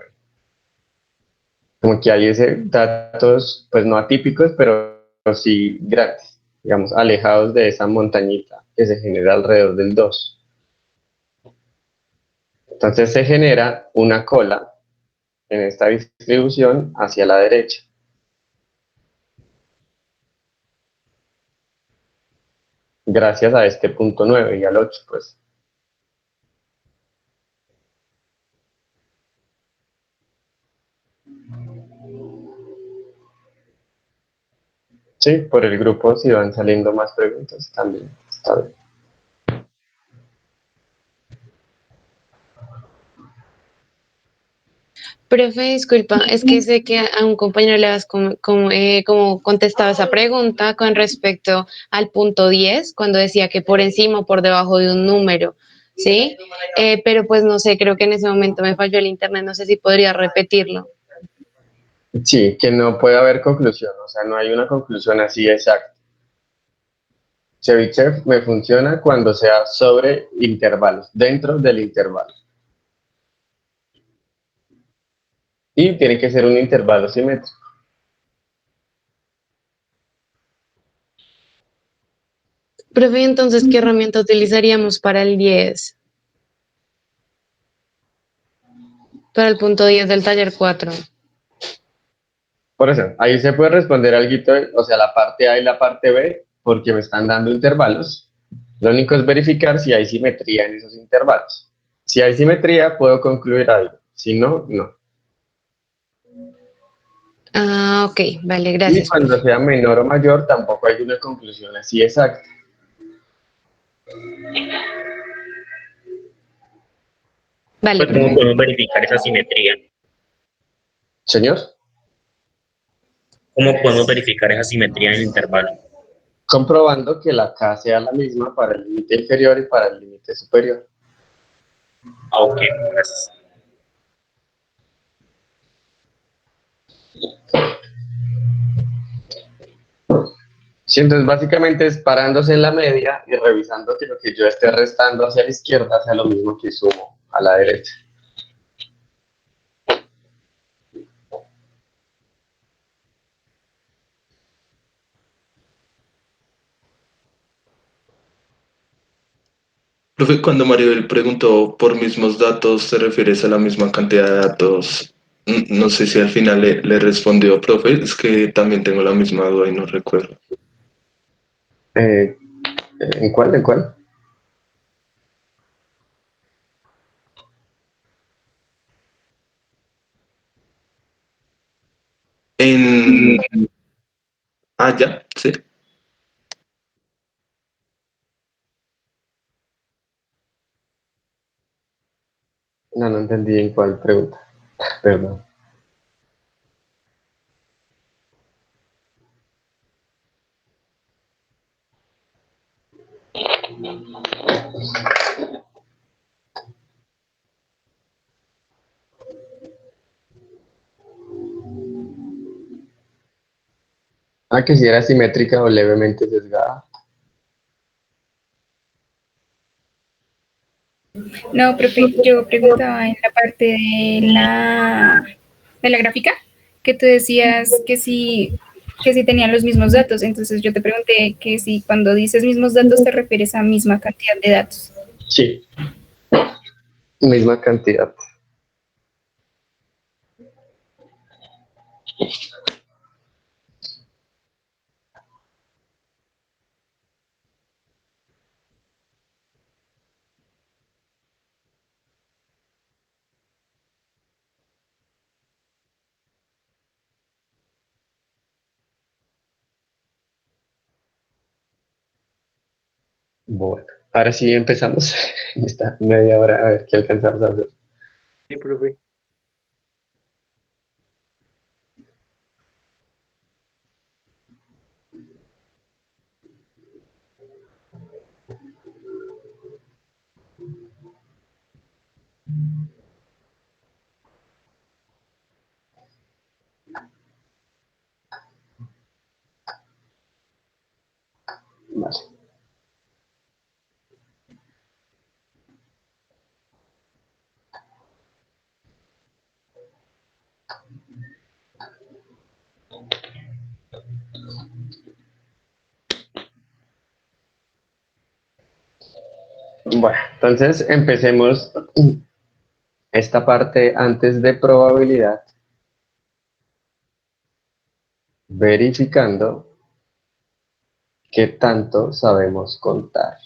Como que hay ese datos, pues no atípicos, pero sí grandes, digamos, alejados de esa montañita que se genera alrededor del 2. Entonces se genera una cola en esta distribución hacia la derecha. Gracias a este punto 9 y al 8, pues. Sí, por el grupo si van saliendo más preguntas también. Está bien. Profe, disculpa, es que sé que a un compañero le has como contestado esa pregunta con respecto al punto 10, cuando decía que por encima o por debajo de un número, ¿sí? Pero pues no sé, creo que en ese momento me falló el internet, no sé si podría repetirlo. Sí, que no puede haber conclusión, o sea, no hay una conclusión así exacta. Chebyshev me funciona cuando sea sobre intervalos, dentro del intervalo. Y tiene que ser un intervalo simétrico. Profe, entonces, ¿qué herramienta utilizaríamos para el 10? Para el punto 10 del taller 4. Por eso, ahí se puede responder algo, o sea, la parte A y la parte B, porque me están dando intervalos. Lo único es verificar si hay simetría en esos intervalos. Si hay simetría, puedo concluir algo. Si no, no. Ah, ok, vale, Y gracias, cuando profe. sea menor o mayor, tampoco hay una conclusión así exacta. Vale, Pues, ¿cómo profe. podemos verificar esa simetría? Señor, ¿Cómo podemos verificar esa simetría en el intervalo? comprobando que la K sea la misma para el límite inferior y para el límite superior. Ah, ok, gracias. Sí, entonces básicamente es parándose en la media y revisando que lo que yo esté restando hacia la izquierda sea lo mismo que sumo a la derecha. Profe, cuando Maribel preguntó por mismos datos, ¿te refieres a la misma cantidad de datos? No sé si al final le respondió, profe, es que también tengo la misma duda y no recuerdo. Eh, ¿En cuál? ¿En cuál? En... Ah, ya, sí. No, no entendí en cuál pregunta. Perdón. Ah, que si era simétrica o levemente sesgada. No, profe, yo preguntaba en la parte de la gráfica, que tú decías que si tenían los mismos datos. Entonces yo te pregunté que si cuando dices mismos datos te refieres a misma cantidad de datos. Sí, misma cantidad. Bueno, ahora sí empezamos. Esta media hora a ver qué alcanzamos a hacer. Sí, profe. Vale. Bueno, entonces empecemos esta parte antes de probabilidad, verificando qué tanto sabemos contar.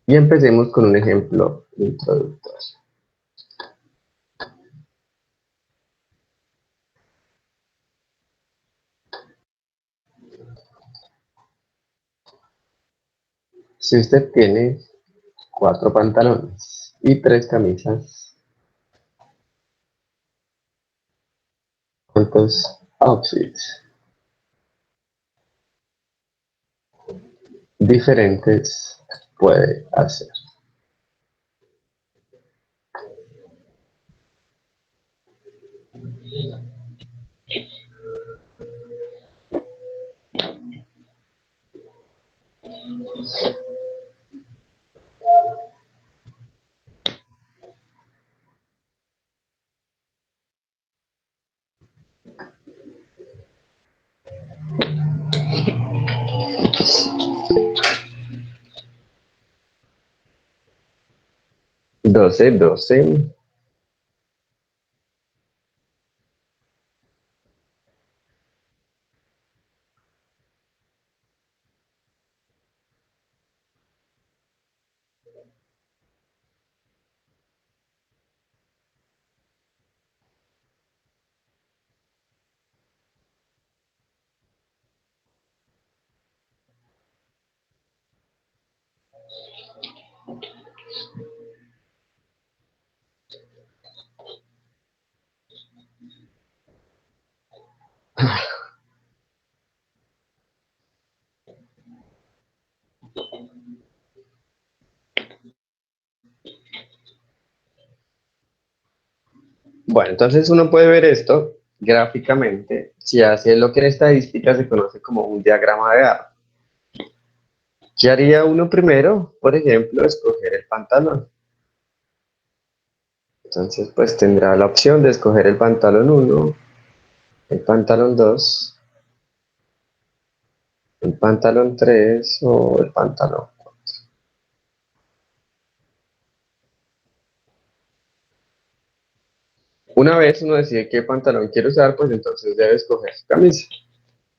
Y empecemos con un ejemplo introductorio. Si usted tiene 4 pantalones y 3 camisas, ¿cuántos outfits diferentes puede hacer? Doce, 12. Bueno, entonces uno puede ver esto gráficamente si hace lo que en estadística se conoce como un diagrama de árbol. ¿Qué haría uno primero? Por ejemplo, escoger el pantalón. Entonces, pues tendrá la opción de escoger el pantalón 1, el pantalón 2, el pantalón 3 o el pantalón. Una vez uno decide qué pantalón quiere usar, pues entonces debe escoger su camisa.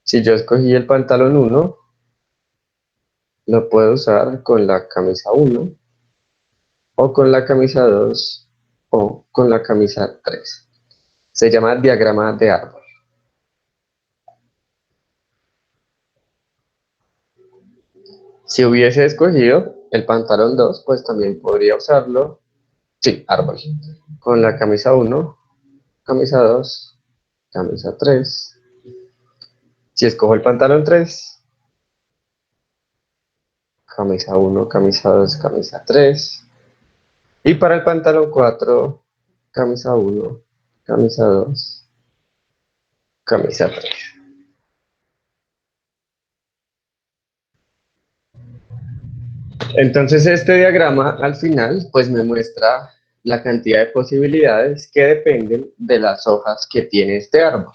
Si yo escogí el pantalón 1, lo puedo usar con la camisa 1 o con la camisa 2 o con la camisa 3. Se llama diagrama de árbol. Si hubiese escogido el pantalón 2, pues también podría usarlo, sí, árbol, con la camisa 1, camisa 2, camisa 3. Si escojo el pantalón 3, camisa 1, camisa 2, camisa 3. Y para el pantalón 4, camisa 1, camisa 2, camisa 3. Entonces este diagrama al final pues me muestra la cantidad de posibilidades que dependen de las hojas que tiene este árbol.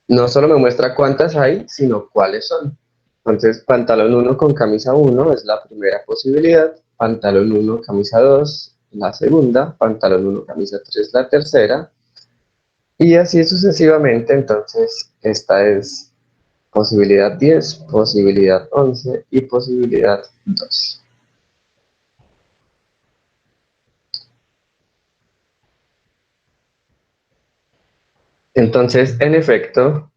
No solo me muestra cuántas hay, sino cuáles son. Entonces pantalón 1 con camisa 1 es la primera posibilidad, pantalón 1, camisa 2, la segunda, pantalón 1, camisa 3, la tercera, y así sucesivamente. Entonces esta es posibilidad 10, posibilidad 11 y posibilidad 12. Entonces, en efecto,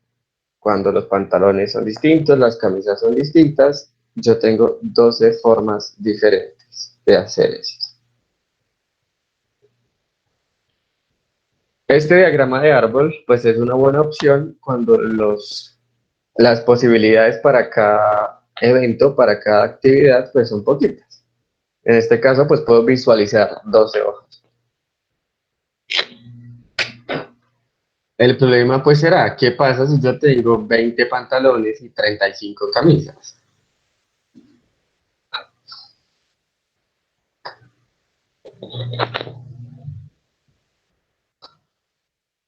cuando los pantalones son distintos, las camisas son distintas, yo tengo 12 formas diferentes de hacer eso. Este diagrama de árbol, pues es una buena opción cuando las posibilidades para cada evento, para cada actividad, pues son poquitas. En este caso, pues puedo visualizar 12 hojas. El problema pues será, ¿qué pasa si yo tengo 20 pantalones y 35 camisas?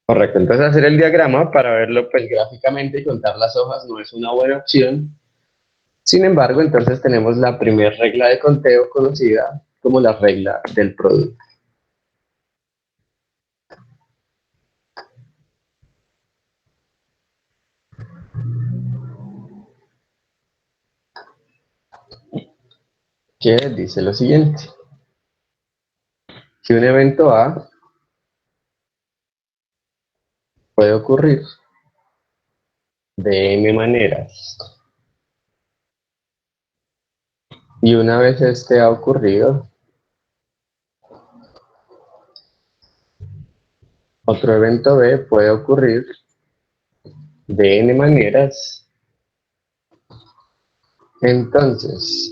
Correcto, entonces hacer el diagrama para verlo pues gráficamente y contar las hojas no es una buena opción. Sin embargo, entonces tenemos la primera regla de conteo conocida como la regla del producto. Que dice lo siguiente: que un evento A puede ocurrir de n maneras, y una vez este ha ocurrido, otro evento B puede ocurrir de n maneras. Entonces,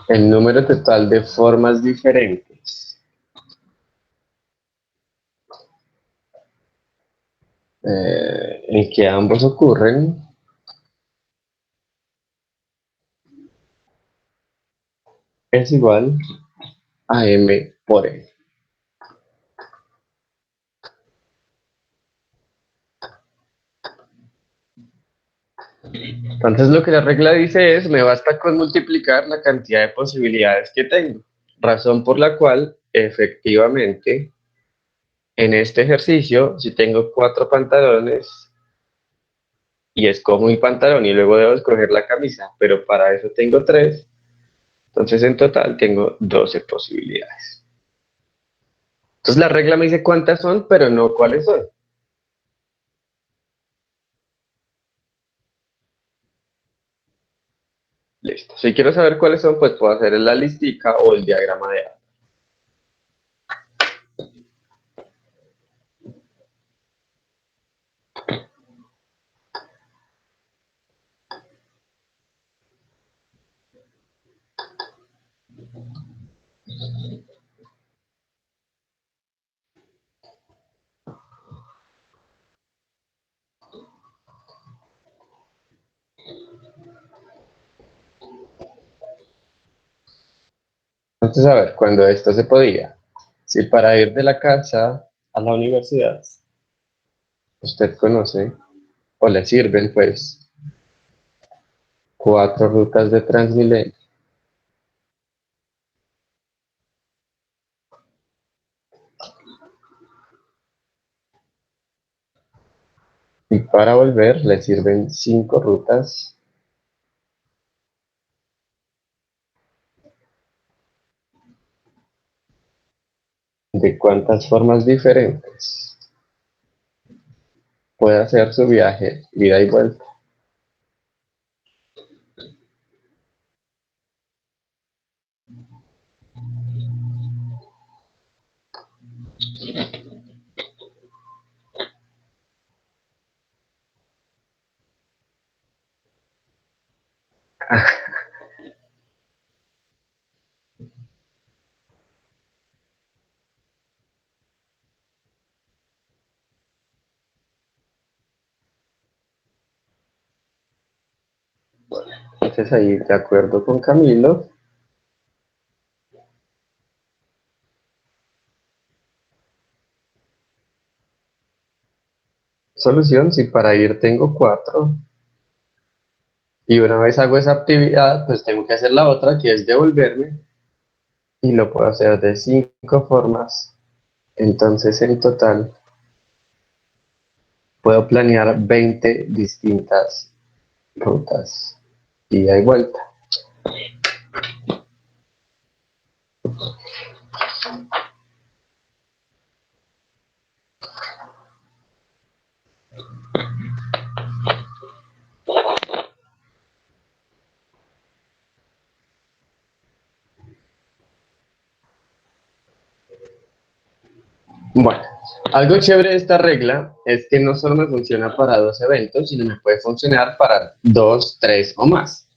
el número total de formas diferentes en que ambos ocurren es igual a M por N. Entonces lo que la regla dice es, me basta con multiplicar la cantidad de posibilidades que tengo, razón por la cual efectivamente en este ejercicio, si tengo 4 pantalones y escojo mi pantalón y luego debo escoger la camisa, pero para eso tengo 3, entonces en total tengo 12 posibilidades. Entonces la regla me dice cuántas son, pero no cuáles son. Listo. Si quiero saber cuáles son, pues puedo hacer la listica o el diagrama de A. Entonces, a ver, cuando esto se podía, si para ir de la casa a la universidad, usted conoce o le sirven, pues, 4 rutas de Transmilenio. Y para volver le sirven 5 rutas de cuántas formas diferentes puede hacer su viaje, ida y vuelta. Entonces ahí, de acuerdo con Camilo, solución, si para ir tengo 4 y una vez hago esa actividad, pues tengo que hacer la otra, que es devolverme, y lo puedo hacer de 5 formas. Entonces en total puedo planear 20 distintas rutas, ida y vuelta. Bueno, algo chévere de esta regla es que no solo me funciona para 2 eventos, sino me puede funcionar para 2, 3 o más.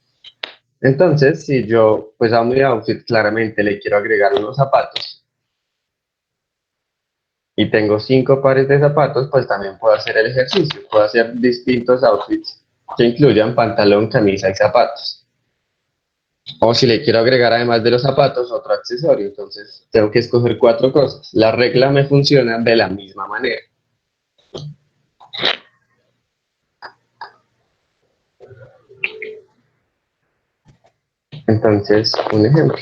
Entonces, si yo, pues a mi outfit claramente le quiero agregar unos zapatos y tengo 5 pares de zapatos, pues también puedo hacer el ejercicio. Puedo hacer distintos outfits que incluyan pantalón, camisa y zapatos. O si le quiero agregar además de los zapatos otro accesorio, entonces tengo que escoger 4 cosas. La regla me funciona de la misma manera. Entonces, un ejemplo.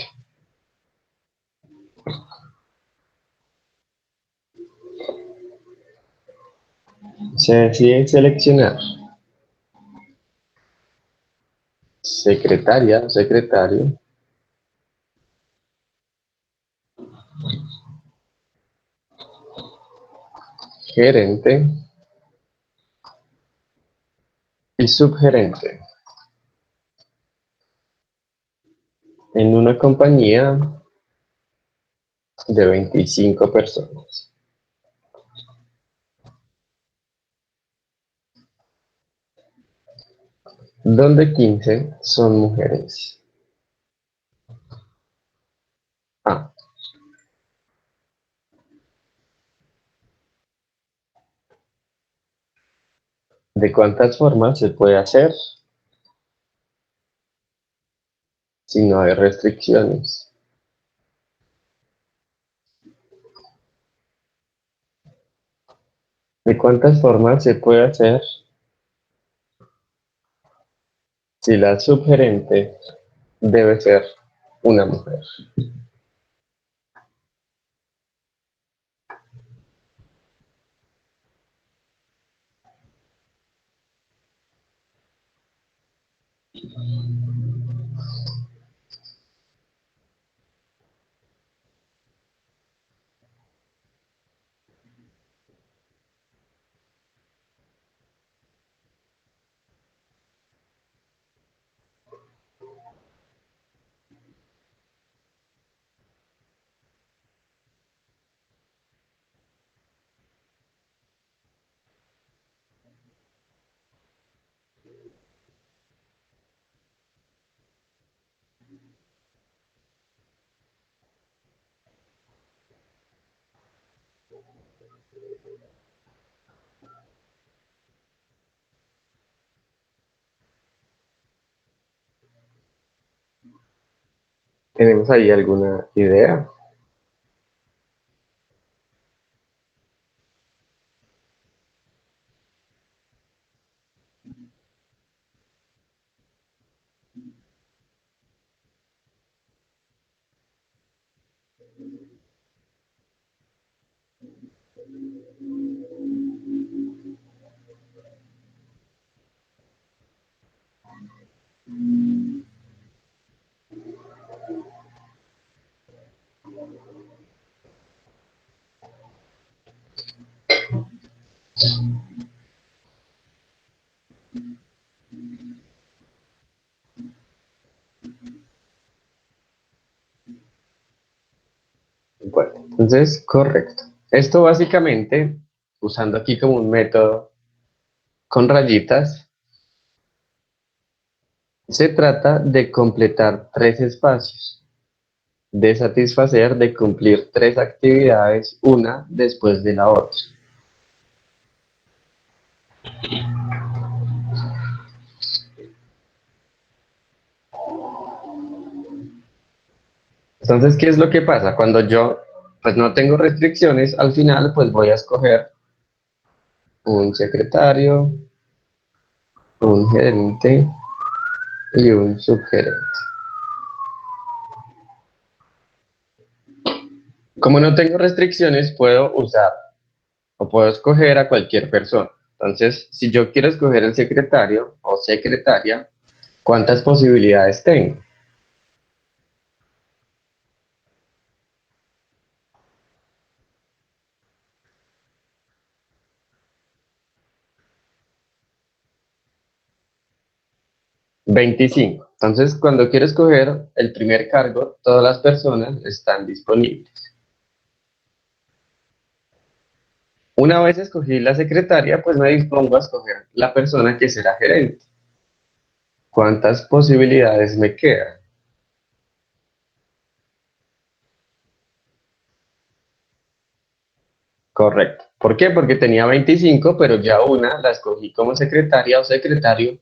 Se decide seleccionar secretaria o secretario, gerente y subgerente en una compañía de 25 personas, donde 15 son mujeres. Ah, ¿de cuántas formas se puede hacer? si no hay restricciones. ¿De cuántas formas se puede hacer si la subgerente debe ser una mujer? ¿Tenemos ahí alguna idea? Bueno, entonces, correcto. Esto básicamente, usando aquí como un método con rayitas, se trata de completar tres espacios, de satisfacer, de cumplir tres actividades, una después de la otra. Entonces, ¿qué es lo que pasa? Cuando yo pues no tengo restricciones, al final pues voy a escoger un secretario, un gerente y un subgerente. Como no tengo restricciones, puedo usar o puedo escoger a cualquier persona. Entonces, si yo quiero escoger el secretario o secretaria, ¿cuántas posibilidades tengo? Veinticinco. Entonces, cuando quiero escoger el primer cargo, todas las personas están disponibles. Una vez escogí la secretaria, pues me dispongo a escoger la persona que será gerente. ¿Cuántas posibilidades me quedan? Correcto. ¿Por qué? Porque tenía 25, pero ya una la escogí como secretaria o secretario.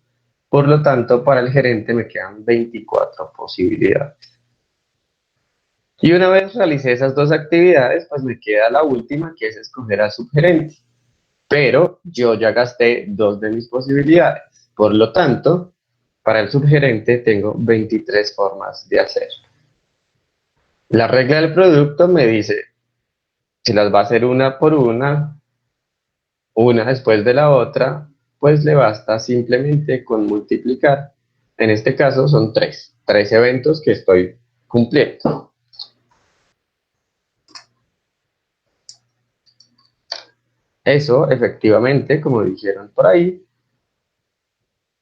Por lo tanto, para el gerente me quedan 24 posibilidades. Y una vez realicé esas dos actividades, pues me queda la última, que es escoger al subgerente. Pero yo ya gasté dos de mis posibilidades. Por lo tanto, para el subgerente tengo 23 formas de hacerlo. La regla del producto me dice, si las va a hacer una por una después de la otra, pues le basta simplemente con multiplicar. En este caso son tres eventos que estoy cumpliendo. Eso, efectivamente, como dijeron por ahí,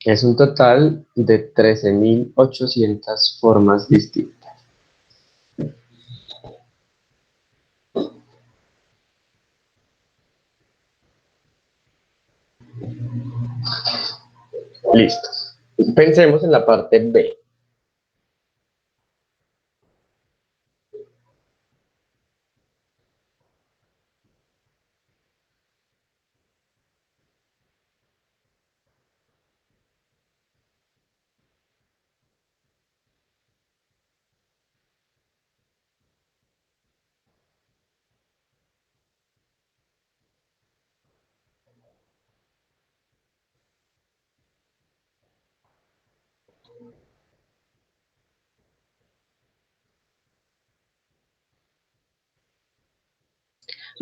es un total de 13.800 formas distintas. Listo. Pensemos en la parte B.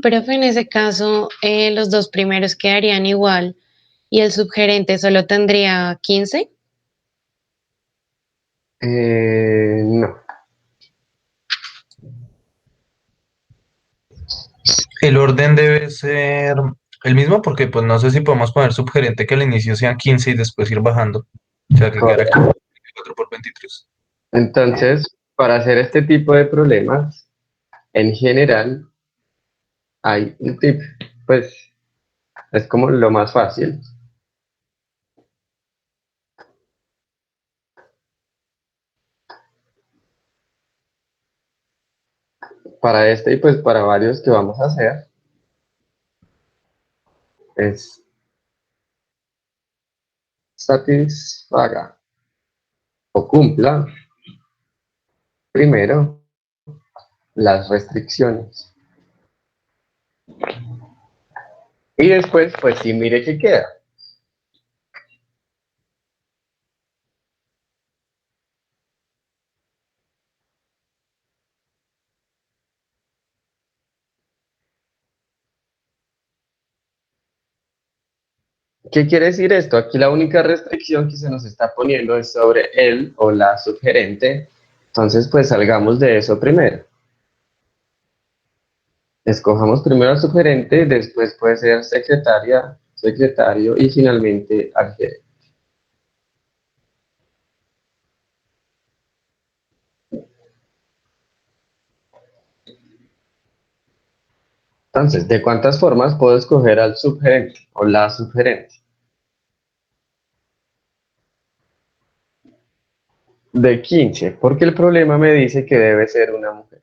Profe, en ese caso, los dos primeros quedarían igual y el subgerente solo tendría 15. No. El orden debe ser el mismo porque pues no sé si podemos poner subgerente que al inicio sean 15 y después ir bajando. O sea, que quedara 4 por 23. Entonces, para hacer este tipo de problemas, en general, hay un tip, pues es como lo más fácil. Para este y pues para varios que vamos a hacer, es satisfaga o cumpla primero las restricciones. Y después, pues sí, mire qué queda. ¿Qué quiere decir esto? Aquí la única restricción que se nos está poniendo es sobre él o la subgerente. Entonces, pues salgamos de eso primero. Escojamos primero al subgerente, después puede ser secretaria, secretario y finalmente al gerente. Entonces, ¿de cuántas formas puedo escoger al subgerente o la subgerente? De 15, porque el problema me dice que debe ser una mujer.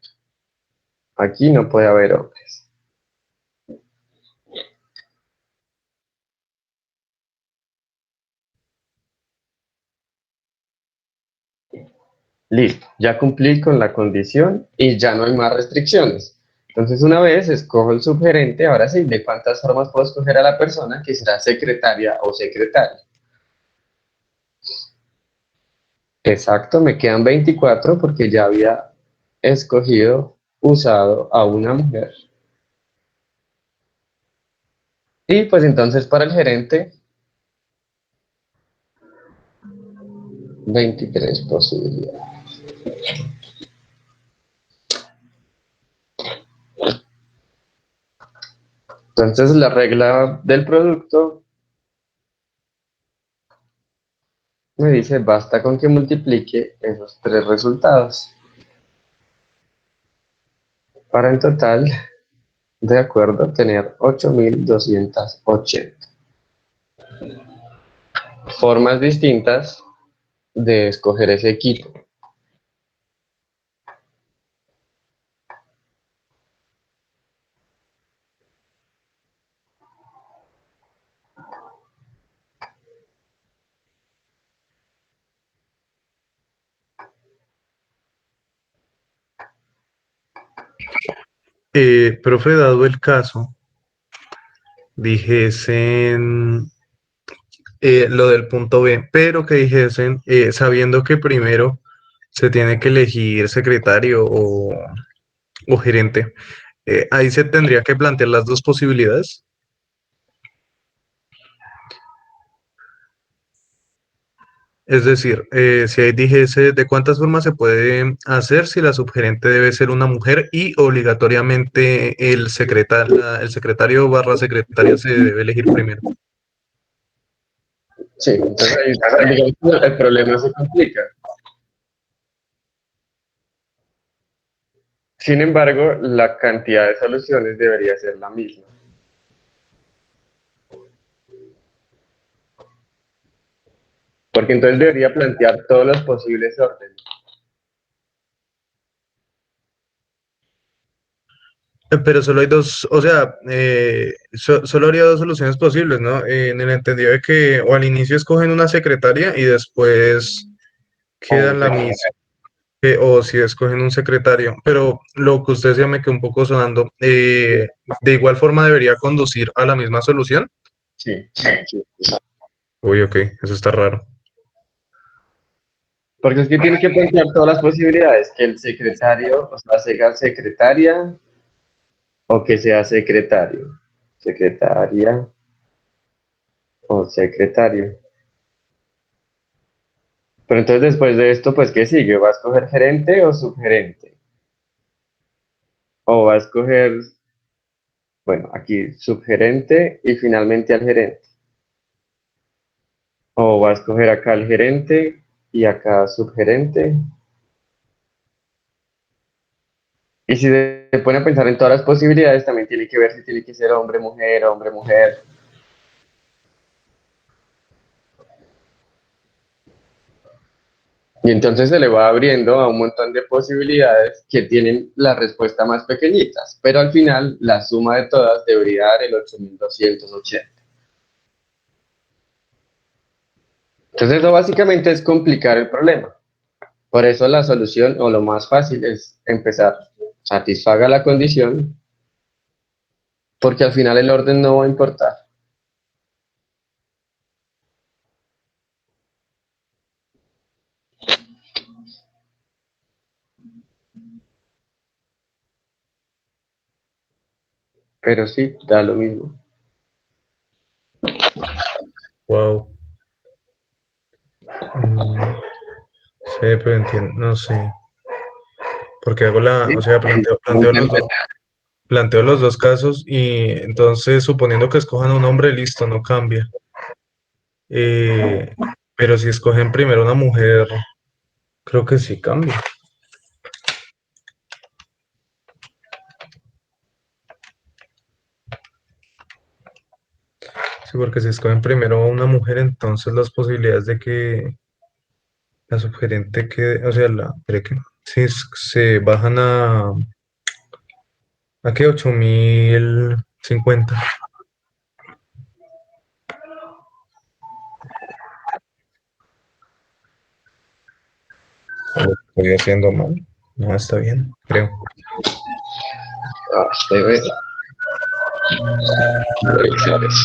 Aquí no puede haber hombres. Listo, ya cumplí con la condición y ya no hay más restricciones. Entonces, una vez escojo el subgerente, ahora sí, ¿de cuántas formas puedo escoger a la persona que será secretaria o secretario? Exacto, me quedan 24 porque ya había escogido, usado a una mujer. Y pues entonces para el gerente, 23 posibilidades. Entonces la regla del producto me dice, basta con que multiplique esos tres resultados. Para en total, de acuerdo, tener 8.280. Formas distintas de escoger ese equipo. Profe, dado el caso, dijesen lo del punto B, pero que dijesen, sabiendo que primero se tiene que elegir secretario o gerente, ahí se tendría que plantear las dos posibilidades. Es decir, si ahí dijese de cuántas formas se puede hacer si la subgerente debe ser una mujer y obligatoriamente el secretario barra secretaria se debe elegir primero. Sí, entonces ahí, digamos, el problema se complica. Sin embargo, la cantidad de soluciones debería ser la misma. Porque entonces debería plantear todos los posibles órdenes. Pero solo hay dos, o sea, solo habría dos soluciones posibles, ¿no? En el entendido de que o al inicio escogen una secretaria y después quedan la misma, o si escogen un secretario. Pero lo que usted decía me quedó un poco sonando. ¿De igual forma debería conducir a la misma solución? Sí. Uy, ok, eso está raro. Porque es que tiene que plantear todas las posibilidades, que el secretario, o sea, sea secretaria o que sea secretario, secretaria o secretario. Pero entonces después de esto, pues, ¿qué sigue? ¿Va a escoger gerente o subgerente? O va a escoger, bueno, aquí subgerente y finalmente al gerente. O va a escoger acá al gerente y acá subgerente. Y si se pone a pensar en todas las posibilidades, también tiene que ver si tiene que ser hombre, mujer, hombre, mujer. Y entonces se le va abriendo a un montón de posibilidades que tienen la respuesta más pequeñitas, pero al final la suma de todas debería dar el 8280. Entonces eso básicamente es complicar el problema. Por eso la solución o lo más fácil es empezar, satisfaga la condición, porque al final el orden no va a importar. Pero sí, da lo mismo. Wow. Sí, pero entiendo, no sé. Porque hago o sea, planteo los dos casos y entonces suponiendo que escojan un hombre, listo, no cambia. Eh, pero si escogen primero una mujer, creo que sí cambia. Sí, porque si escogen primero una mujer, entonces las posibilidades de que la subgerente quede, o sea, ¿cree que? Sí, se bajan ¿a qué? 8050. Lo estoy haciendo mal. No, está bien, creo. Debe revisar eso.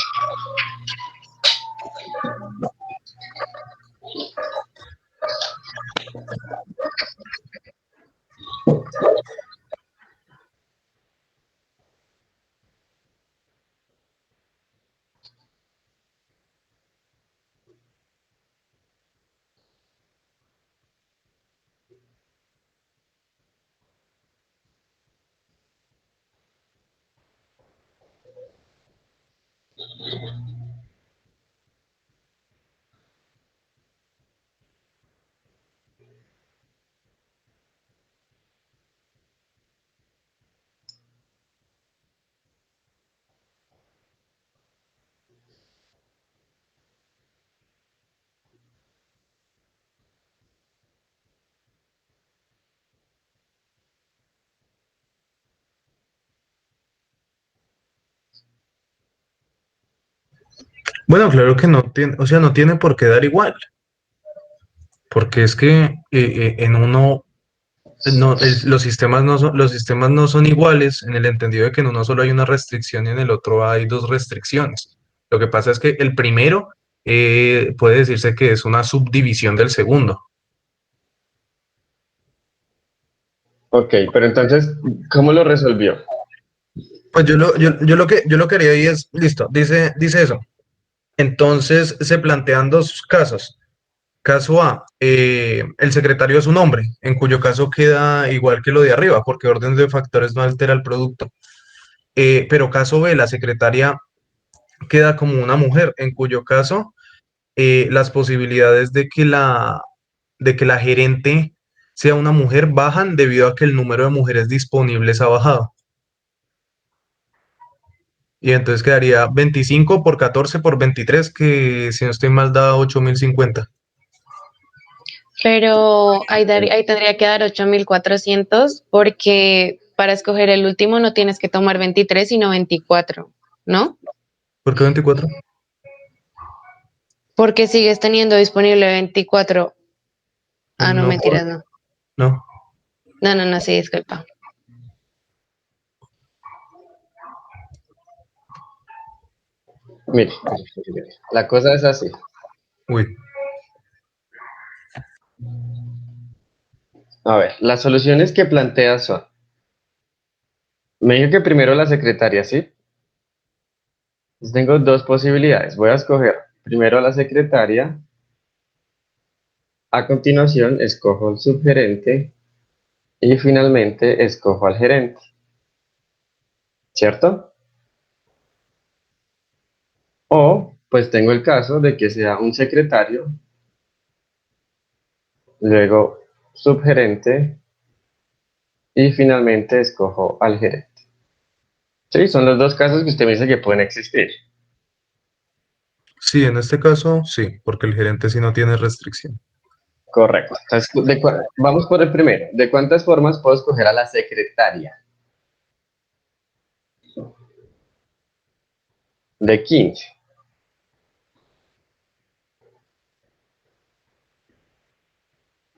Bueno, claro que no tiene, o sea, no tiene por qué dar igual, porque es que en uno no, los sistemas no son iguales en el entendido de que en uno solo hay una restricción y en el otro hay dos restricciones. Lo que pasa es que el primero puede decirse que es una subdivisión del segundo. Ok, pero entonces, ¿cómo lo resolvió? Pues yo lo que haría ahí es, listo, dice eso. Entonces se plantean dos casos. Caso A, el secretario es un hombre, en cuyo caso queda igual que lo de arriba, porque orden de factores no altera el producto. Pero caso B, la secretaria queda como una mujer, en cuyo caso las posibilidades de que la gerente sea una mujer bajan debido a que el número de mujeres disponibles ha bajado. Y entonces quedaría 25 por 14 por 23, que si no estoy mal da 8050. Pero ahí tendría que dar 8400 porque para escoger el último no tienes que tomar 23 sino 24, ¿no? ¿Por qué 24? Porque sigues teniendo disponible 24. Ah, no, No, mentiras, no. no. No, sí, disculpa. Mire, la cosa es así. Uy. A ver, las soluciones que planteas son, me dijo que primero la secretaria, ¿sí? Entonces tengo dos posibilidades. Voy a escoger primero a la secretaria, a continuación escojo el subgerente y finalmente escojo al gerente, ¿cierto? O pues tengo el caso de que sea un secretario, luego subgerente y finalmente escojo al gerente. Sí, son los dos casos que usted me dice que pueden existir. Sí, en este caso, sí, porque el gerente sí no tiene restricción. Correcto. Entonces, vamos por el primero. ¿De cuántas formas puedo escoger a la secretaria? De 15.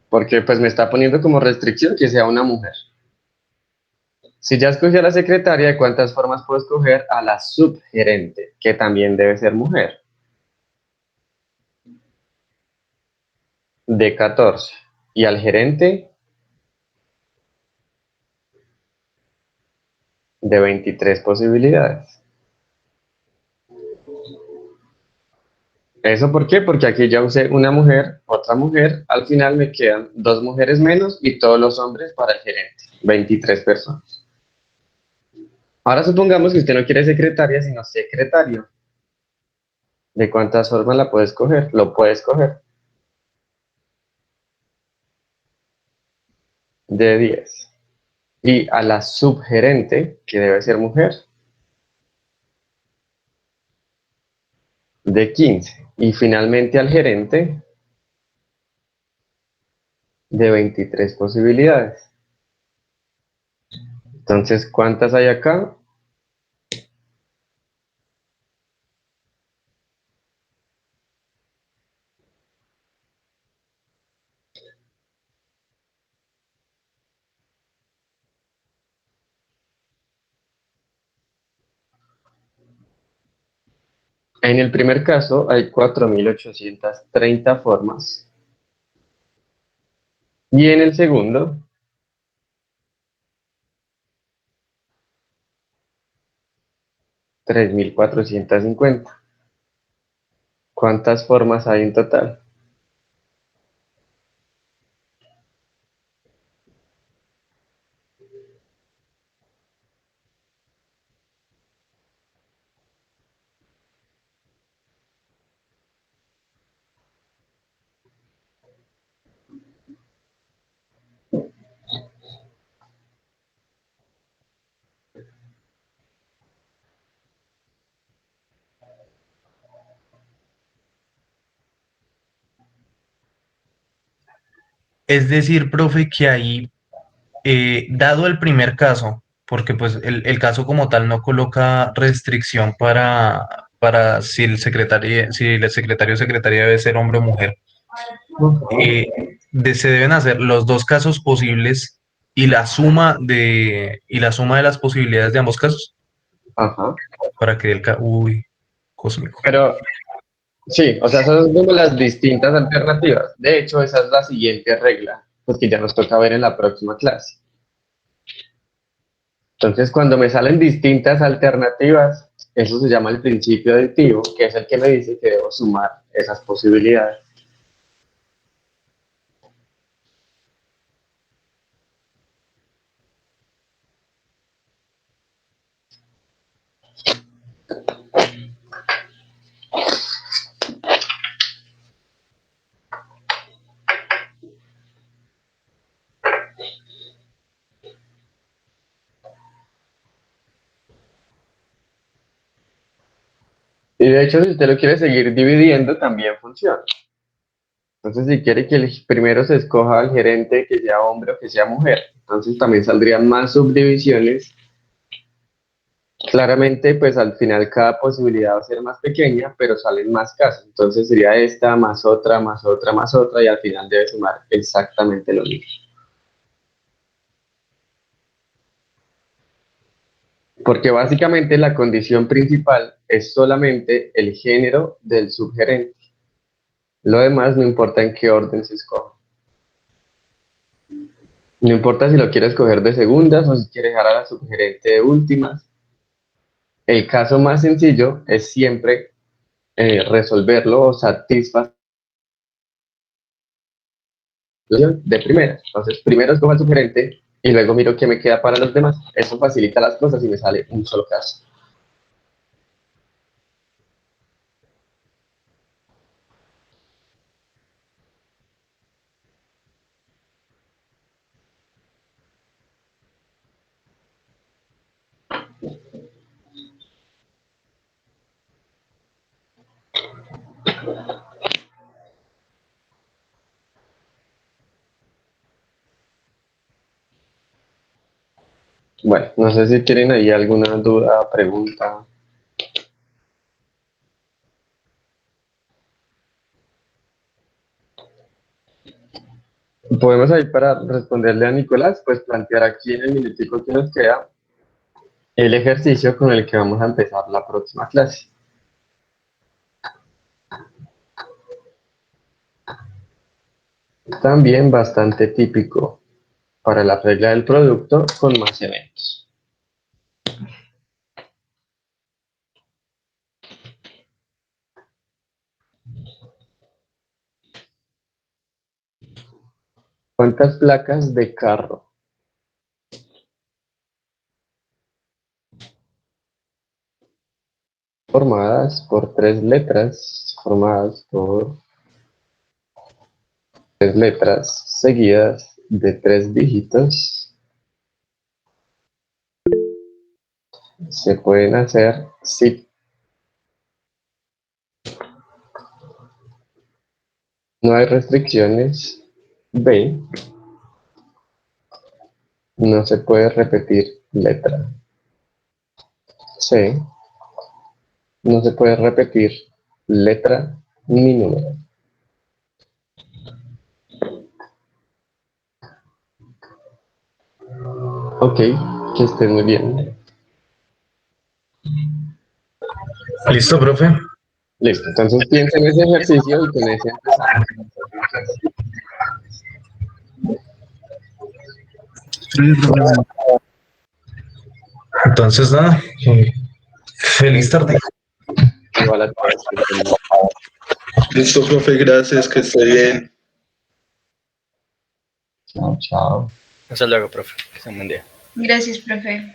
Porque pues me está poniendo como restricción que sea una mujer. Si ya escogí a la secretaria, ¿de cuántas formas puedo escoger a la subgerente, que también debe ser mujer? De 14. Y al gerente, de 23 posibilidades. ¿Eso por qué? Porque aquí ya usé una mujer, otra mujer, al final me quedan dos mujeres menos y todos los hombres para el gerente, 23 personas. Ahora supongamos que usted no quiere secretaria, sino secretario. ¿De cuántas formas la puede escoger? Lo puede escoger. De 10. Y a la subgerente, que debe ser mujer, de 15. Y finalmente al gerente, de 23 posibilidades. Entonces, ¿cuántas hay acá? En el primer caso hay 4.830 formas. Y en el segundo, 3.450. ¿Cuántas formas hay en total? Es decir, profe, que ahí, dado el primer caso, porque pues el caso como tal no coloca restricción para si si el secretario o secretaria debe ser hombre o mujer, se deben hacer los dos casos posibles y y la suma de las posibilidades de ambos casos Ajá. para que uy, cósmico. Pero sí, o sea, son como las distintas alternativas. De hecho, esa es la siguiente regla, pues que ya nos toca ver en la próxima clase. Entonces, cuando me salen distintas alternativas, eso se llama el principio aditivo, que es el que me dice que debo sumar esas posibilidades. Y de hecho, si usted lo quiere seguir dividiendo, también funciona. Entonces, si quiere que primero se escoja al gerente, que sea hombre o que sea mujer, entonces también saldrían más subdivisiones. Claramente, pues al final cada posibilidad va a ser más pequeña, pero salen más casos. Entonces sería esta, más otra, más otra, más otra, y al final debe sumar exactamente lo mismo. Porque básicamente la condición principal es solamente el género del subgerente. Lo demás no importa en qué orden se escoja. No importa si lo quieres coger de segundas o si quieres dejar a la sugerente de últimas. El caso más sencillo es siempre resolverlo o satisfacer de primeras. Entonces, primero escojo el sugerente y luego miro qué me queda para los demás. Eso facilita las cosas y me sale un solo caso. Bueno, no sé si tienen ahí alguna duda, pregunta. Podemos ahí para responderle a Nicolás, pues plantear aquí en el minutico que nos queda el ejercicio con el que vamos a empezar la próxima clase. También bastante típico para la regla del producto con más eventos. ¿Cuántas placas de carro formadas por tres letras seguidas de 3 dígitos se pueden hacer si no hay restricciones? B, no se puede repetir letra. C, no se puede repetir letra ni número. Ok, que estén muy bien. Listo, profe. Listo, entonces piensen en ese ejercicio y con ese empezamos. Entonces, nada. Feliz tarde. Igual a todos. Listo, profe, gracias, que esté bien. Chao, chao. Hasta luego, profe. Que sea un buen día. Gracias, profe.